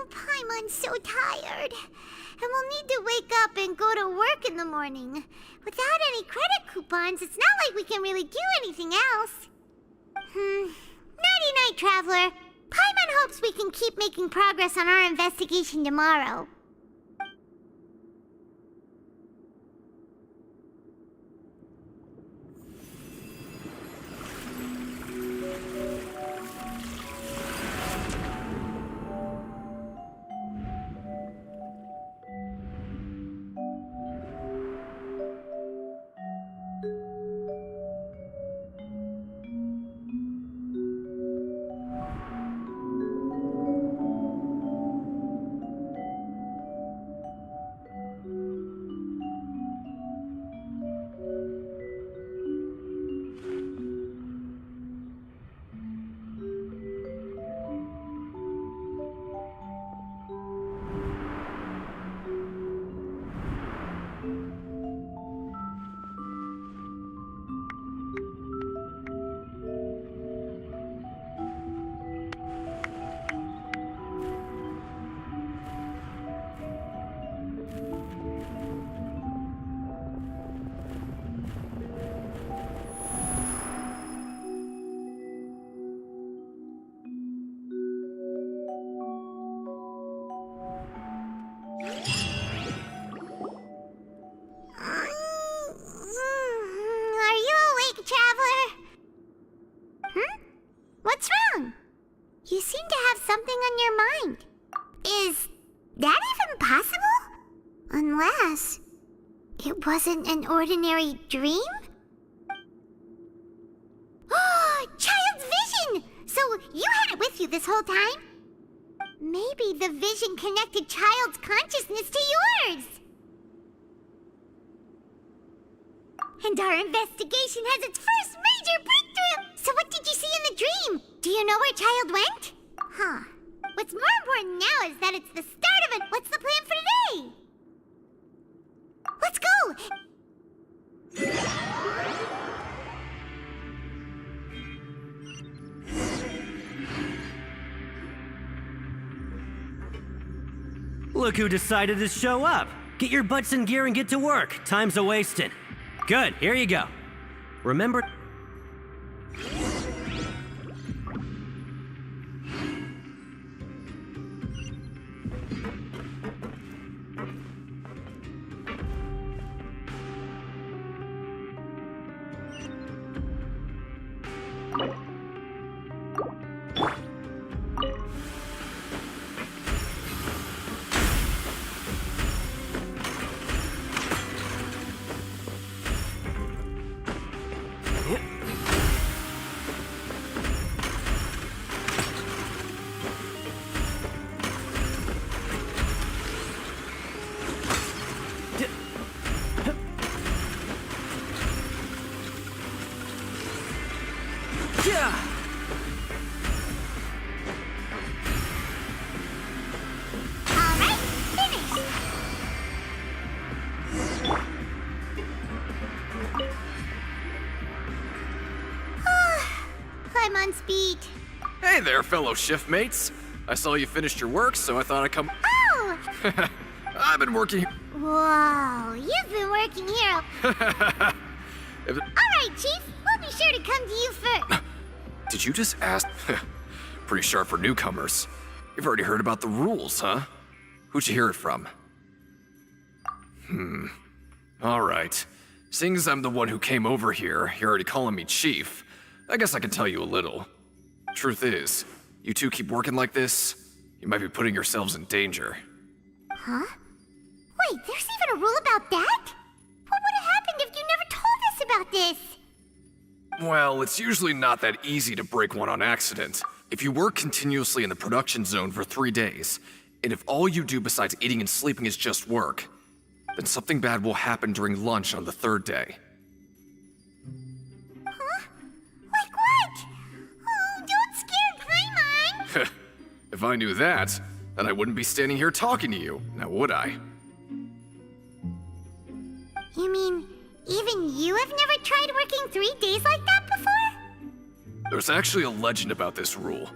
B: Paimon's so tired. And we'll need to wake up and go to work in the morning. Without any credit coupons, it's not like we can really do anything else. Nighty-night, Traveler. Paimon hopes we can keep making progress on our investigation tomorrow. What's wrong? You seem to have something on your mind. Is that even possible? Unless it wasn't an ordinary dream? Oh, Child's vision! So you had it with you this whole time? Maybe the vision connected Child's consciousness to yours. And our investigation has its first major breakthrough! So what did you see in the dream? Do you know where Child went? Huh. What's more important now is that it's the start of it. What's the plan for today? Let's go!
L: Look who decided to show up. Get your butts in gear and get to work. Time's a-wasting. Good, here you go. Remember...
B: Speed.
E: Hey there, fellow shiftmates. I saw you finished your work, so I thought I'd come.
B: Oh!
E: I've been working.
B: Whoa, you've been working here. Alright, Chief. We'll be sure to come to you first.
E: Did you just ask? Pretty sharp for newcomers. You've already heard about the rules, huh? Who'd you hear it from? Alright. Seeing as I'm the one who came over here, you're already calling me Chief. I guess I can tell you a little. Truth is, you two keep working like this, you might be putting yourselves in danger.
B: Huh? Wait, there's even a rule about that? What would have happened if you never told us about this?
G: Well, it's usually not that easy to break one on accident. If you work continuously in the production zone for 3 days, and if all you do besides eating and sleeping is just work, then something bad will happen during lunch on the 3rd day.
B: Huh? Like what? Oh, don't scare Paimon!
G: If I knew that, then I wouldn't be standing here talking to you, now would I?
B: You mean, even you have never tried working 3 days like that before?
G: There's actually a legend about this rule.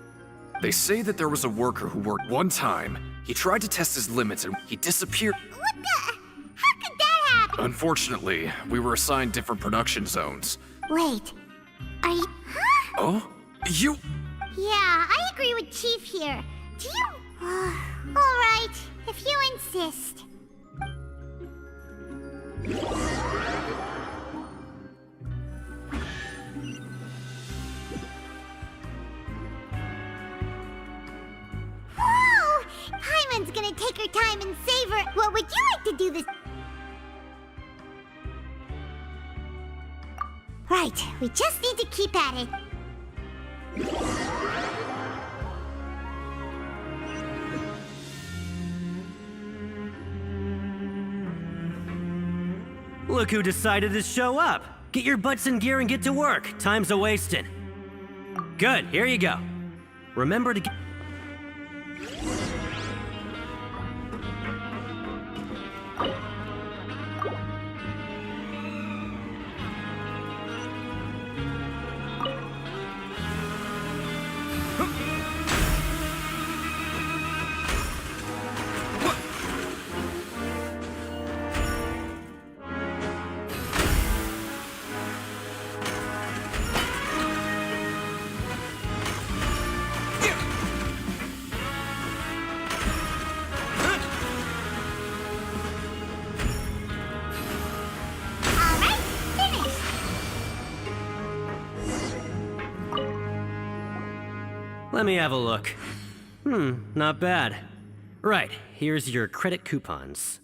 G: They say that there was a worker who worked one time, he tried to test his limits and he disappeared.
B: What the? How could that happen?
G: Unfortunately, we were assigned different production zones.
B: Wait, are you... Huh?
G: Oh? You...
B: Yeah, I agree with Chief here. Do you... Alright, if you insist. Whoa! Paimon's gonna take her time and savor. What would you like to do this? Right, we just need to keep at it.
L: Look who decided to show up. Get your butts in gear and get to work. Time's a-wasting. Good, here you go. Remember to get... Let me have a look. Not bad. Right, here's your credit coupons.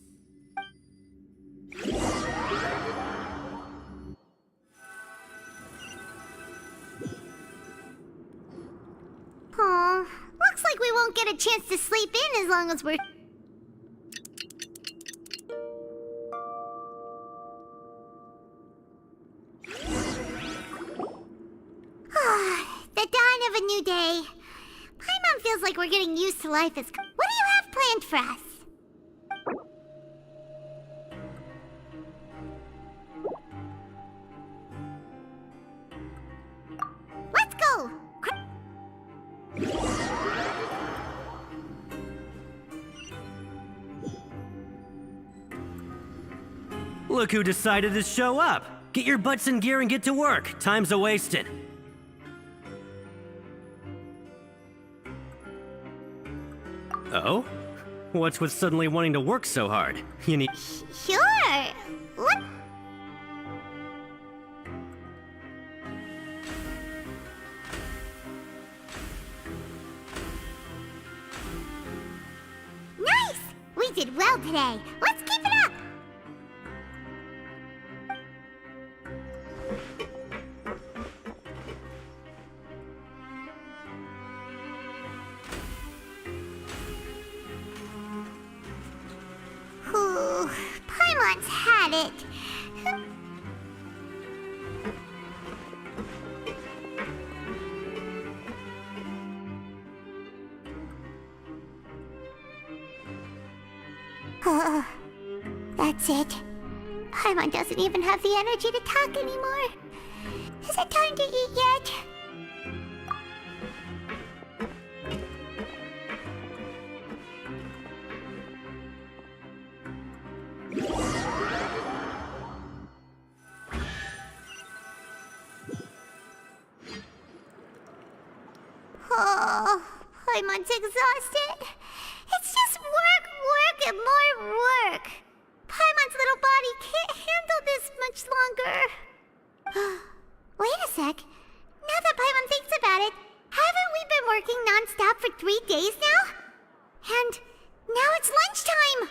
B: Aw, looks like we won't get a chance to sleep in as long as we're... The dawn of a new day. Paimon feels like we're getting used to life as... What do you have planned for us? Let's go!
L: Look who decided to show up. Get your butts in gear and get to work. Time's a-wasting. Oh? What's with suddenly wanting to work so hard? You need...
B: Sure. What? Nice! We did well today. Let's keep it up! Ooh, Paimon's had it. That's it. Paimon doesn't even have the energy to talk anymore. Is it time to eat yet? Oh, Paimon's exhausted. It's just work, work, and more work. Paimon's little body can't handle this much longer. Wait a sec. Now that Paimon thinks about it, haven't we been working non-stop for 3 days now? And now it's lunchtime!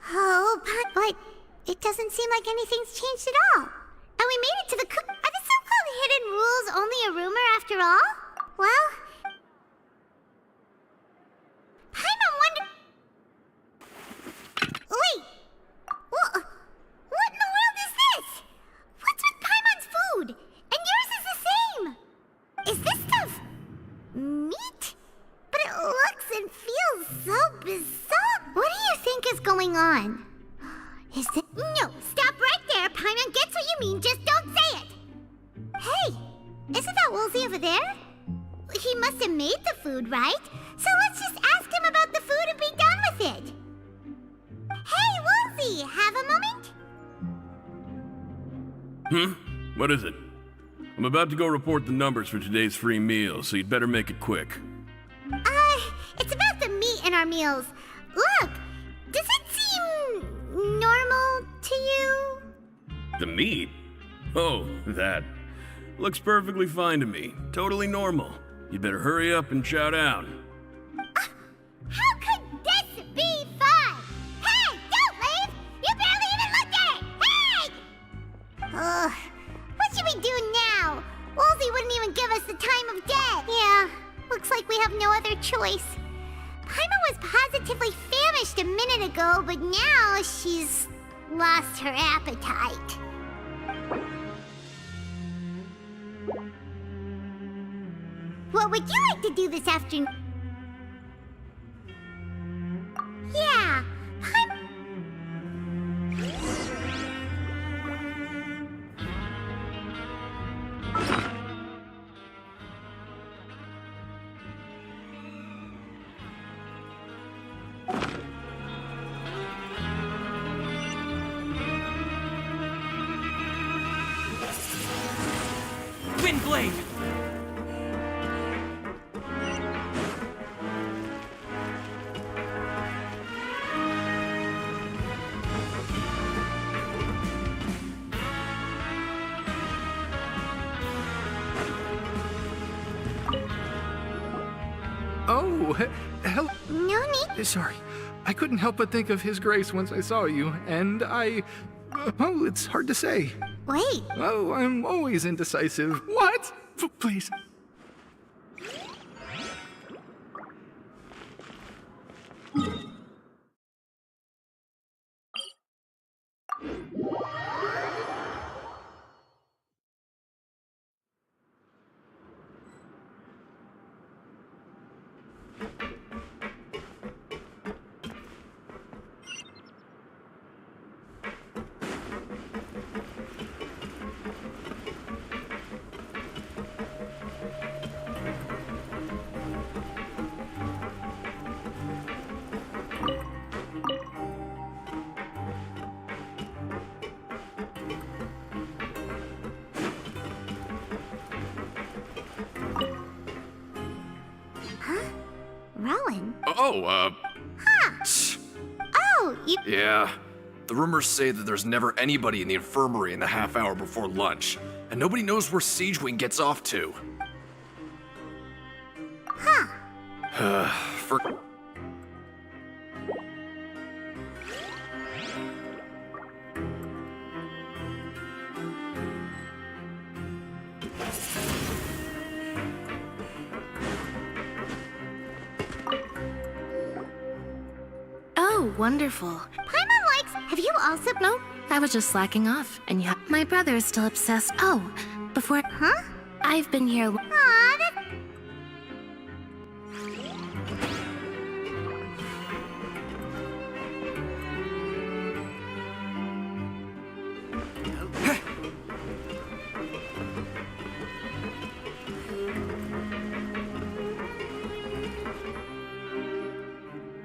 B: Oh, but it doesn't seem like like anything's changed at all. And we made it to the Are the so-called hidden rules only a rumor after all? Well... Paimon wonder... Wait! What in the world is this? What's with Paimon's food? And yours is the same! Is this stuff... meat? But it looks and feels so bizarre. What do you think is going on? Is it... No, stop right there. Paimon gets what you mean, just don't say it! Hey, isn't that Woolsey over there? He must have made the food, right? So let's just ask him about the food and be done with it. Hey, Woolsey, have a moment?
H: What is it? I'm about to go report the numbers for today's free meal, so you'd better make it quick.
B: It's about the meat in our meals. Look, does it seem normal to you?
H: The meat? Oh, that. Looks perfectly fine to me. Totally normal. You'd better hurry up and chow down.
B: How could this be fun? Hey, don't leave! You barely even looked at it! Hey! What should we do now? Woolsey wouldn't even give us the time of day. Yeah, looks like we have no other choice. Paimon was positively famished a minute ago, but now she's lost her appetite. What would you like to do this afternoon? Yeah,
M: Windblade!
I: Oh, hello.
B: No need.
I: Sorry. I couldn't help but think of His Grace once I saw you, and I... Oh, it's hard to say.
B: Wait.
I: Oh, I'm always indecisive. What? Please.
B: Rowan?
G: Oh,
B: Oh, you...
G: yeah. The rumors say that there's never anybody in the infirmary in the half hour before lunch, and nobody knows where Siegewing gets off to. For...
N: Oh, wonderful.
B: Paimon likes... Have you also...
N: No, I was just slacking off, and you My brother is still obsessed. Oh, before...
B: Huh?
N: I've been here...
B: Aw, that...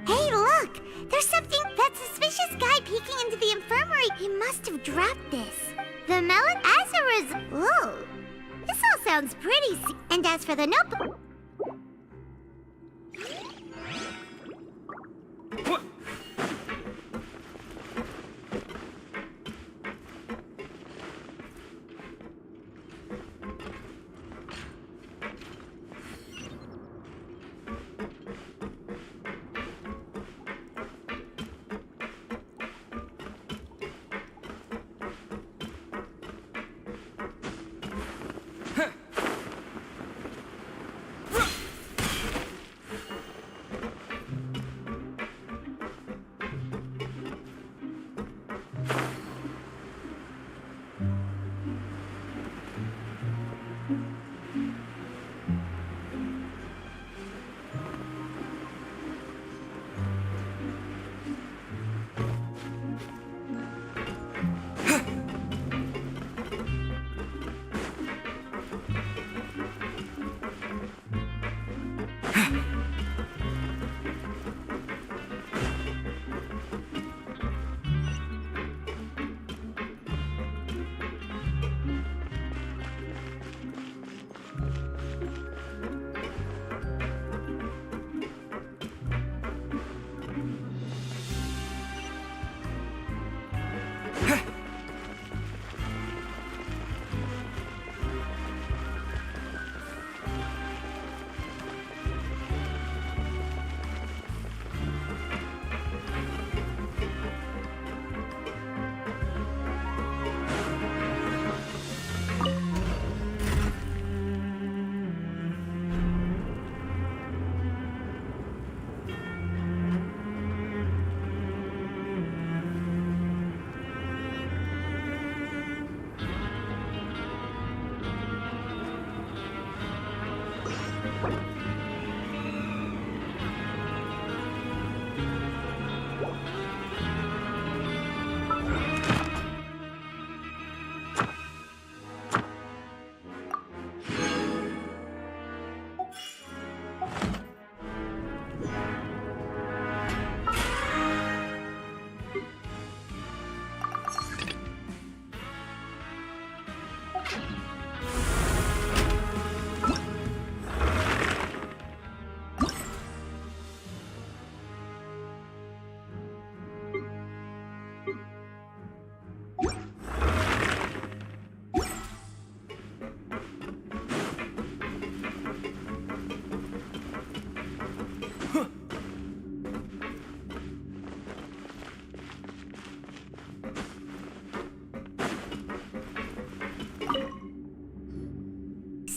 B: Hey, look! There's something... That suspicious guy peeking into the infirmary. He must have dropped this. The melon... As a result... Whoa. This all sounds pretty... And as for the notebook...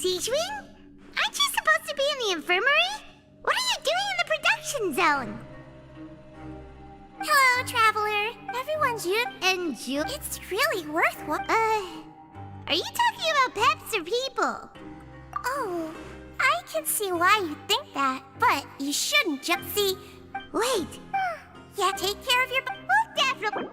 B: Siegewing? Aren't you supposed to be in the infirmary? What are you doing in the production zone? Hello, traveler. Everyone's you and you. It's really worthwhile. Are you talking about pets or people? Oh, I can see why you think that, but you shouldn't just see. Wait. Yeah, take care of your. We'll definitely.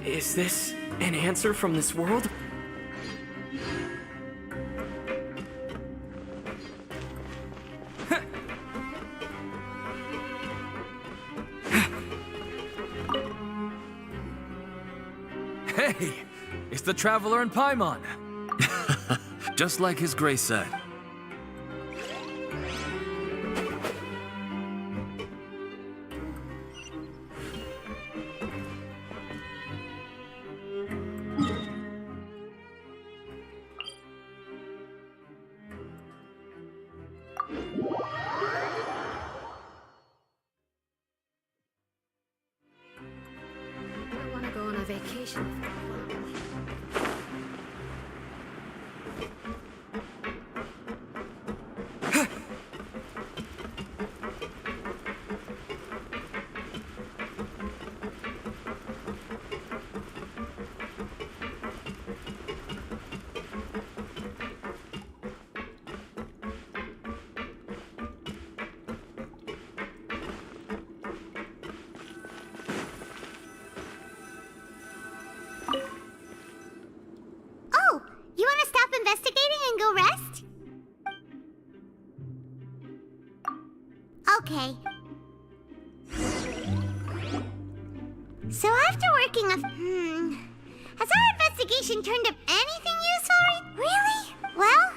M: Is this an answer from this world?
E: Hey! It's the Traveler and Paimon! Just like his grace said.
N: I want to go on a vacation.
B: Oh, you want to stop investigating and go rest? Okay. So after working on... Has our investigation turned up anything useful? Really? Well...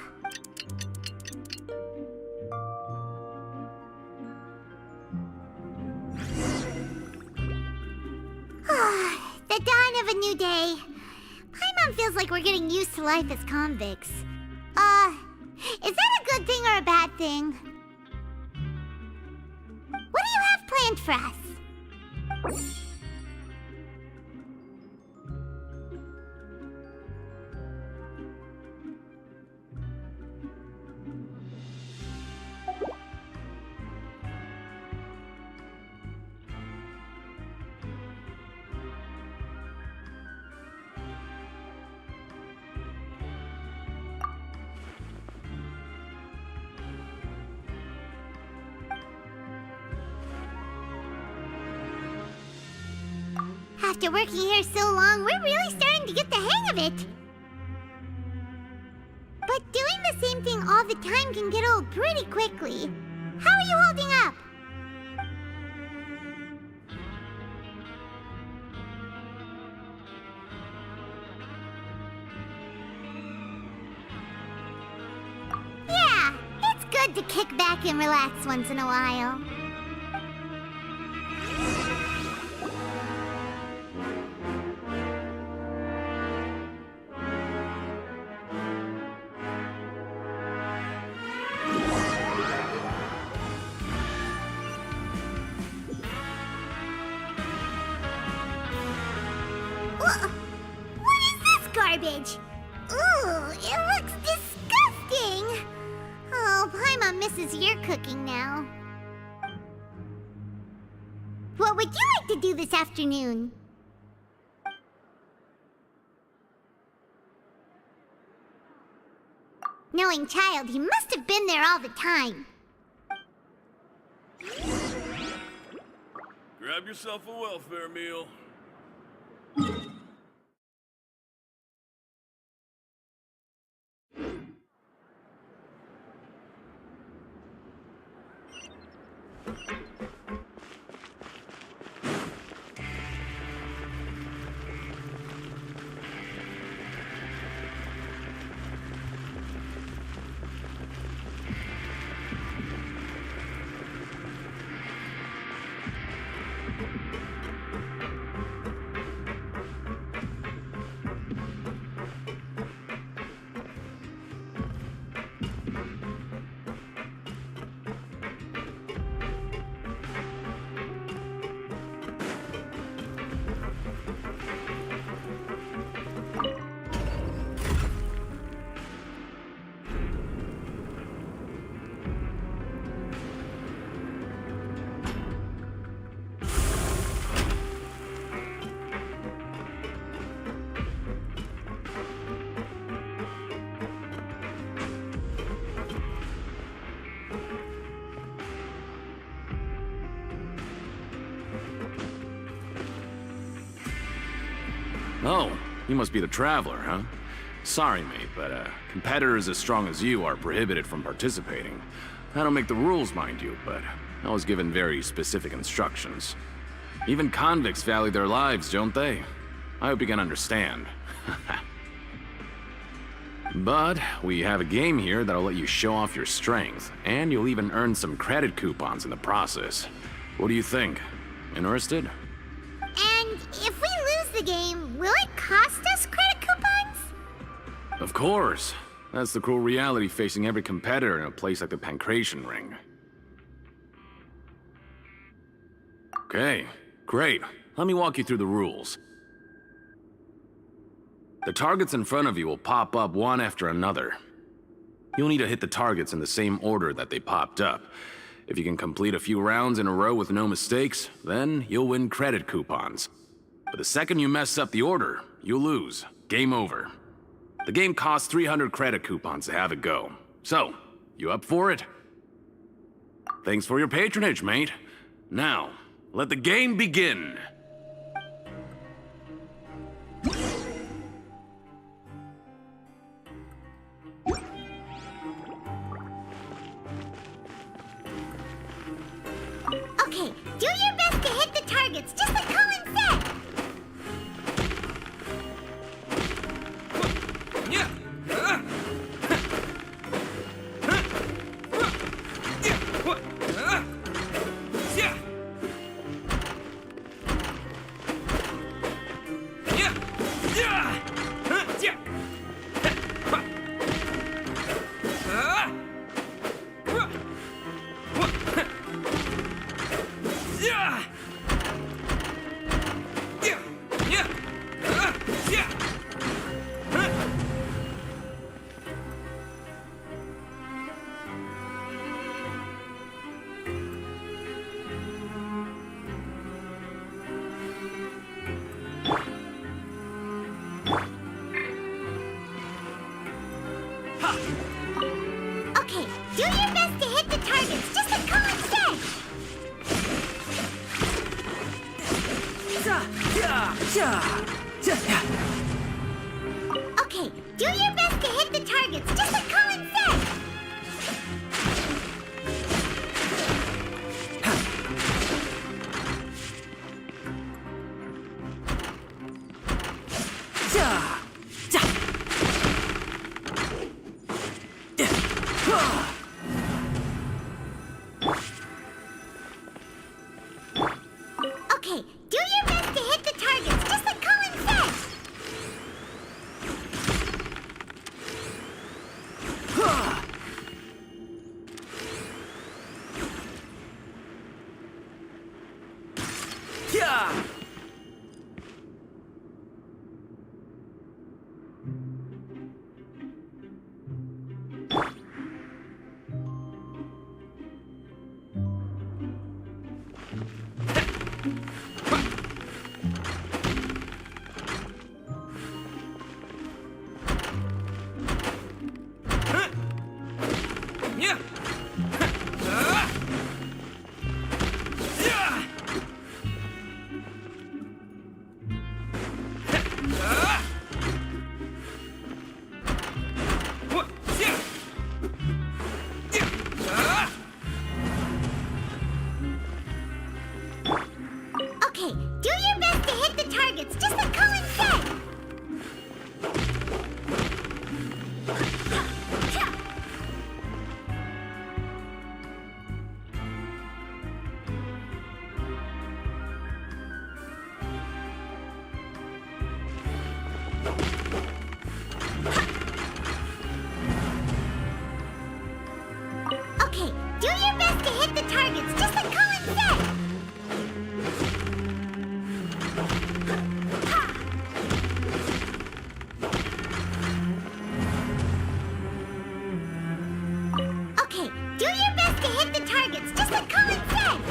B: the dawn of a new day. Paimon feels like we're getting used to life as convicts. Is that a good thing or a bad thing? What do you have planned for us? After working here so long, we're really starting to get the hang of it. But doing the same thing all the time can get old pretty quickly. How are you holding up? Yeah, it's good to kick back and relax once in a while. What is this garbage? Ooh, it looks disgusting! Oh, Paimon misses your cooking now. What would you like to do this afternoon? Knowing child, he must have been there all the time.
H: Grab yourself a welfare meal.
K: Oh, you must be the Traveler, huh? Sorry, mate, but competitors as strong as you are prohibited from participating. I don't make the rules, mind you, but I was given very specific instructions. Even convicts value their lives, don't they? I hope you can understand. But we have a game here that'll let you show off your strength, and you'll even earn some credit coupons in the process. What do you think? Interested?
B: And if we lose the game, will it cost us credit coupons?
K: Of course. That's the cruel reality facing every competitor in a place like the Pancration Ring. Okay, great. Let me walk you through the rules. The targets in front of you will pop up one after another. You'll need to hit the targets in the same order that they popped up. If you can complete a few rounds in a row with no mistakes, then you'll win credit coupons. But the second you mess up the order, you'll lose. Game over. The game costs 300 credit coupons to have it go. So, you up for it? Thanks for your patronage, mate. Now, let the game begin.
B: Okay, do your best to hit the targets, just like Colin said! Okay, do your best to hit the targets, just like Colin said! Okay, do your best to hit the targets, just like Colin said! Okay, do your best to hit the targets, just like Colin said! your best to hit the targets, just like Colin said! Okay, do your best to hit the targets, just like Colin said!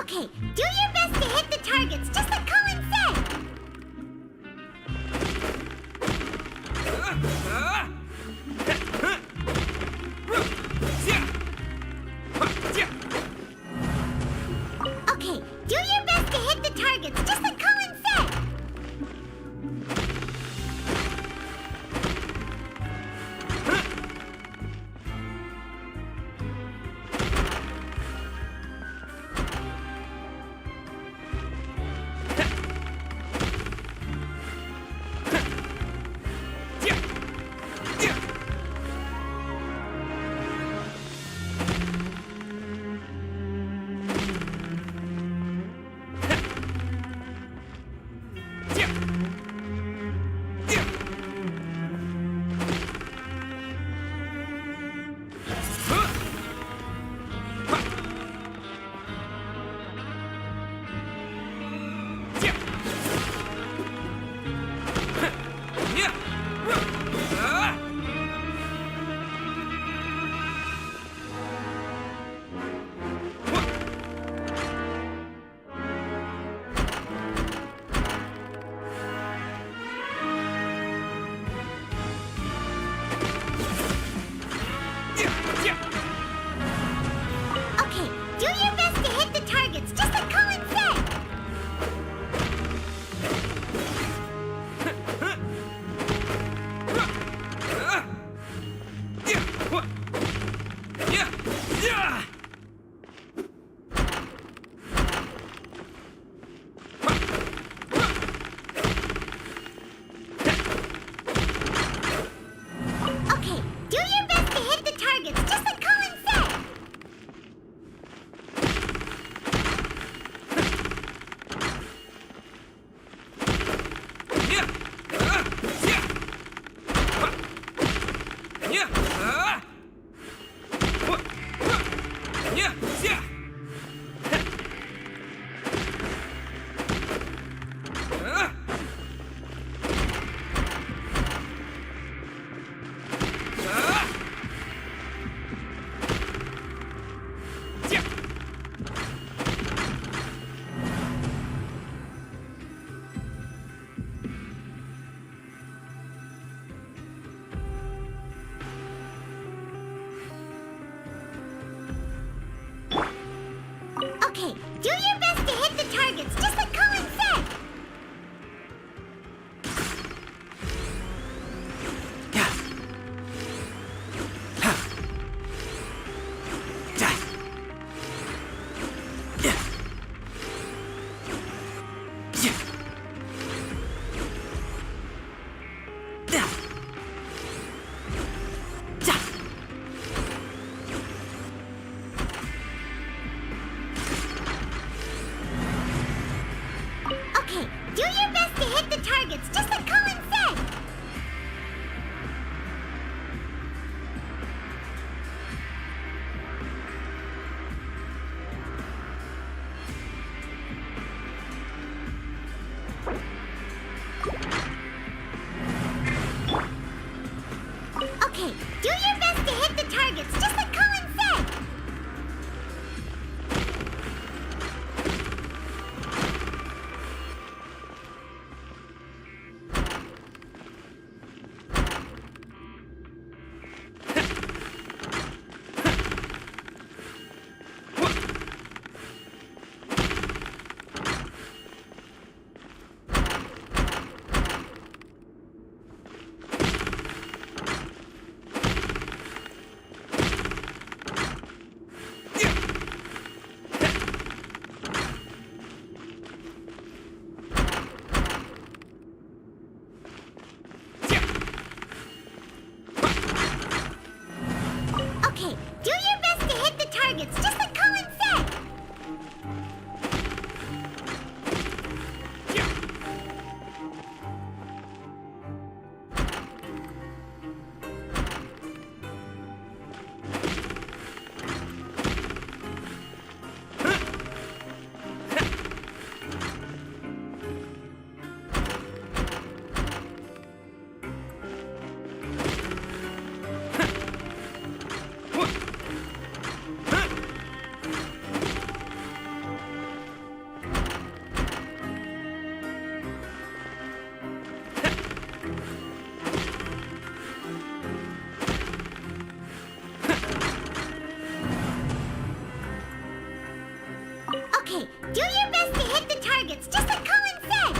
B: Okay, do your best to hit the targets, just like Colin said! Okay, do your best to hit the targets, just like Colin said! Okay, do your best to hit the targets, just like Colin said! Okay, do your best to hit the targets, just like Colin said! Okay, do your best to hit the targets, just like Colin said! Okay, do your best to hit the targets, just like Colin said! Okay, do your best to hit the targets, just like Colin said! Do your best to hit the targets, just like Colin said!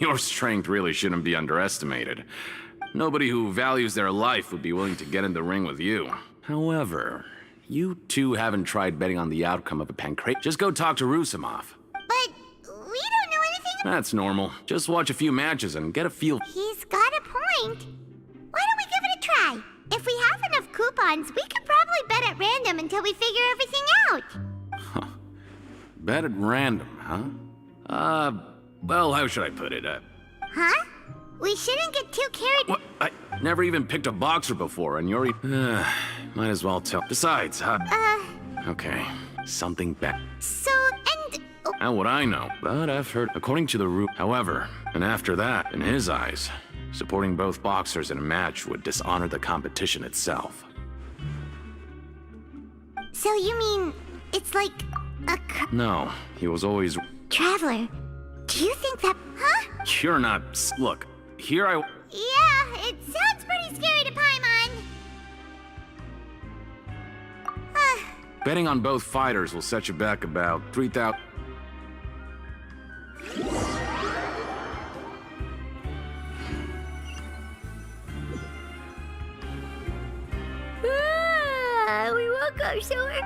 O: Your strength really shouldn't be underestimated. Nobody who values their life would be willing to get in the ring with you. However, you two haven't tried betting on the outcome of a pancreas. Just go talk to Rusimov.
B: But we don't know anything.
O: That's normal. Just watch a few matches and get a feel.
B: He's got a point. Why don't we give it a try? If we have enough coupons, we could probably bet at random until we figure everything out.
O: Huh. Bet at random, huh? Well, how should I put it?
B: Huh? We shouldn't get too carried.
O: What? I never even picked a boxer before, and you're... might as well tell. Besides, okay, something bad.
B: So, and...
O: Now what I know, but I've heard, according to the rule. However, and after that, in his eyes, supporting both boxers in a match would dishonor the competition itself.
B: So you mean, it's like a...
O: No, he was always...
B: Traveler, do you think that... Huh?
O: You're not... Look, here I...
B: Yeah, it sounds pretty scary to Paimon.
O: Betting on both fighters will set you back about 3,000...
B: We woke up short.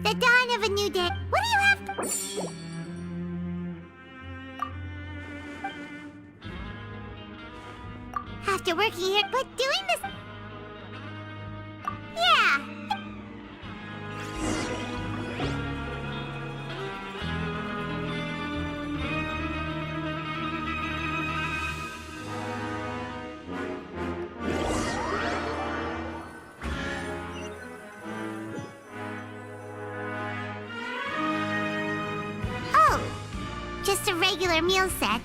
B: The dawn of a new day. What do you have? After working here, but doing this... Yeah. Just a regular meal set.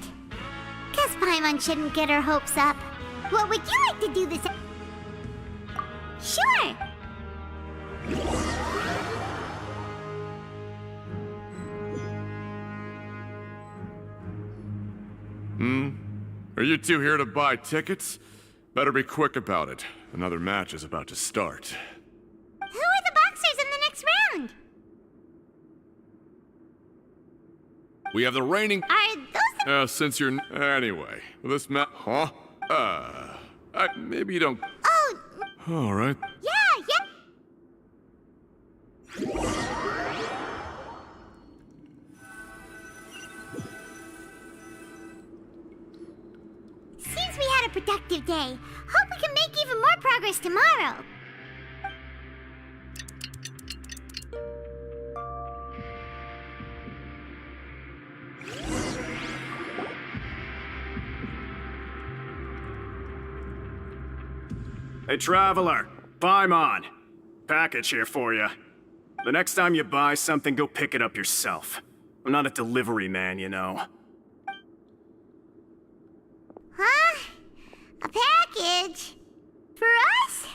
B: Guess Paimon shouldn't get her hopes up. What would you like to do this... Sure!
P: Are you two here to buy tickets? Better be quick about it. Another match is about to start.
B: Who are the boxers in the next round?
P: We have the reigning...
B: Are those...
P: since you're... Anyway, this match... Huh? Maybe you don't...
B: Oh...
P: All right.
B: Yeah. Seems we had a productive day. Hope we can make even more progress tomorrow.
K: Hey, Traveler. Paimon. Package here for you. The next time you buy something, go pick it up yourself. I'm not a delivery man, you know.
B: Huh? A package? For us?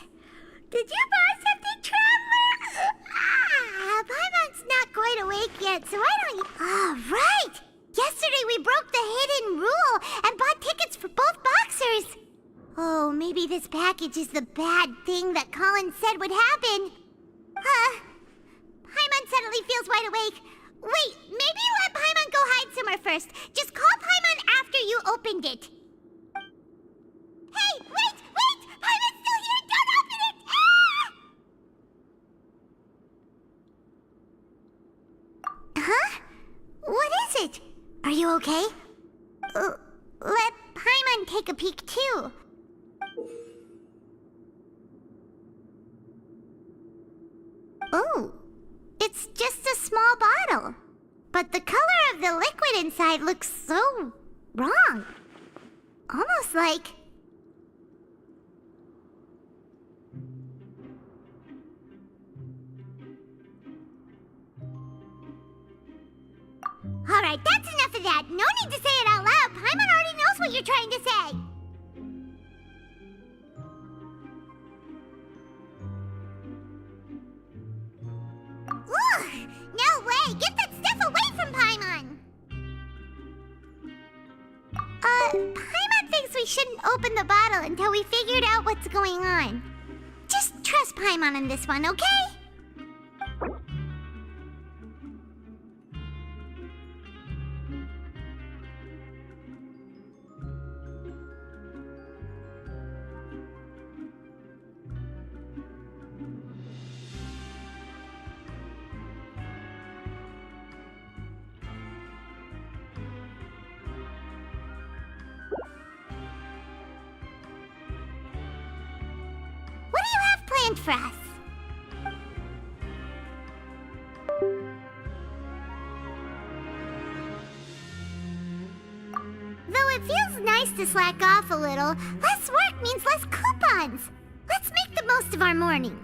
B: Did you buy something, Traveler? Paimon's not quite awake yet, so why don't you... Oh, right! Yesterday we broke the hidden rule and bought tickets for both boxers. Oh, maybe this package is the bad thing that Colin said would happen. Paimon suddenly feels wide awake. Wait, maybe let Paimon go hide somewhere first. Just call Paimon after you opened it. Hey, wait! Paimon's still here! Don't open it! you okay? Let Paimon take a peek too. Oh, it's just a small bottle. But the color of the liquid inside looks so wrong. Almost like... Alright, that's enough of that. No need to say it out loud. Paimon already knows what you're trying to say. Ugh! No way! Get that stuff away from Paimon! Paimon thinks we shouldn't open the bottle until we figured out what's going on. Just trust Paimon on this one, okay? For us. Though it feels nice to slack off a little, less work means less coupons. Let's make the most of our morning.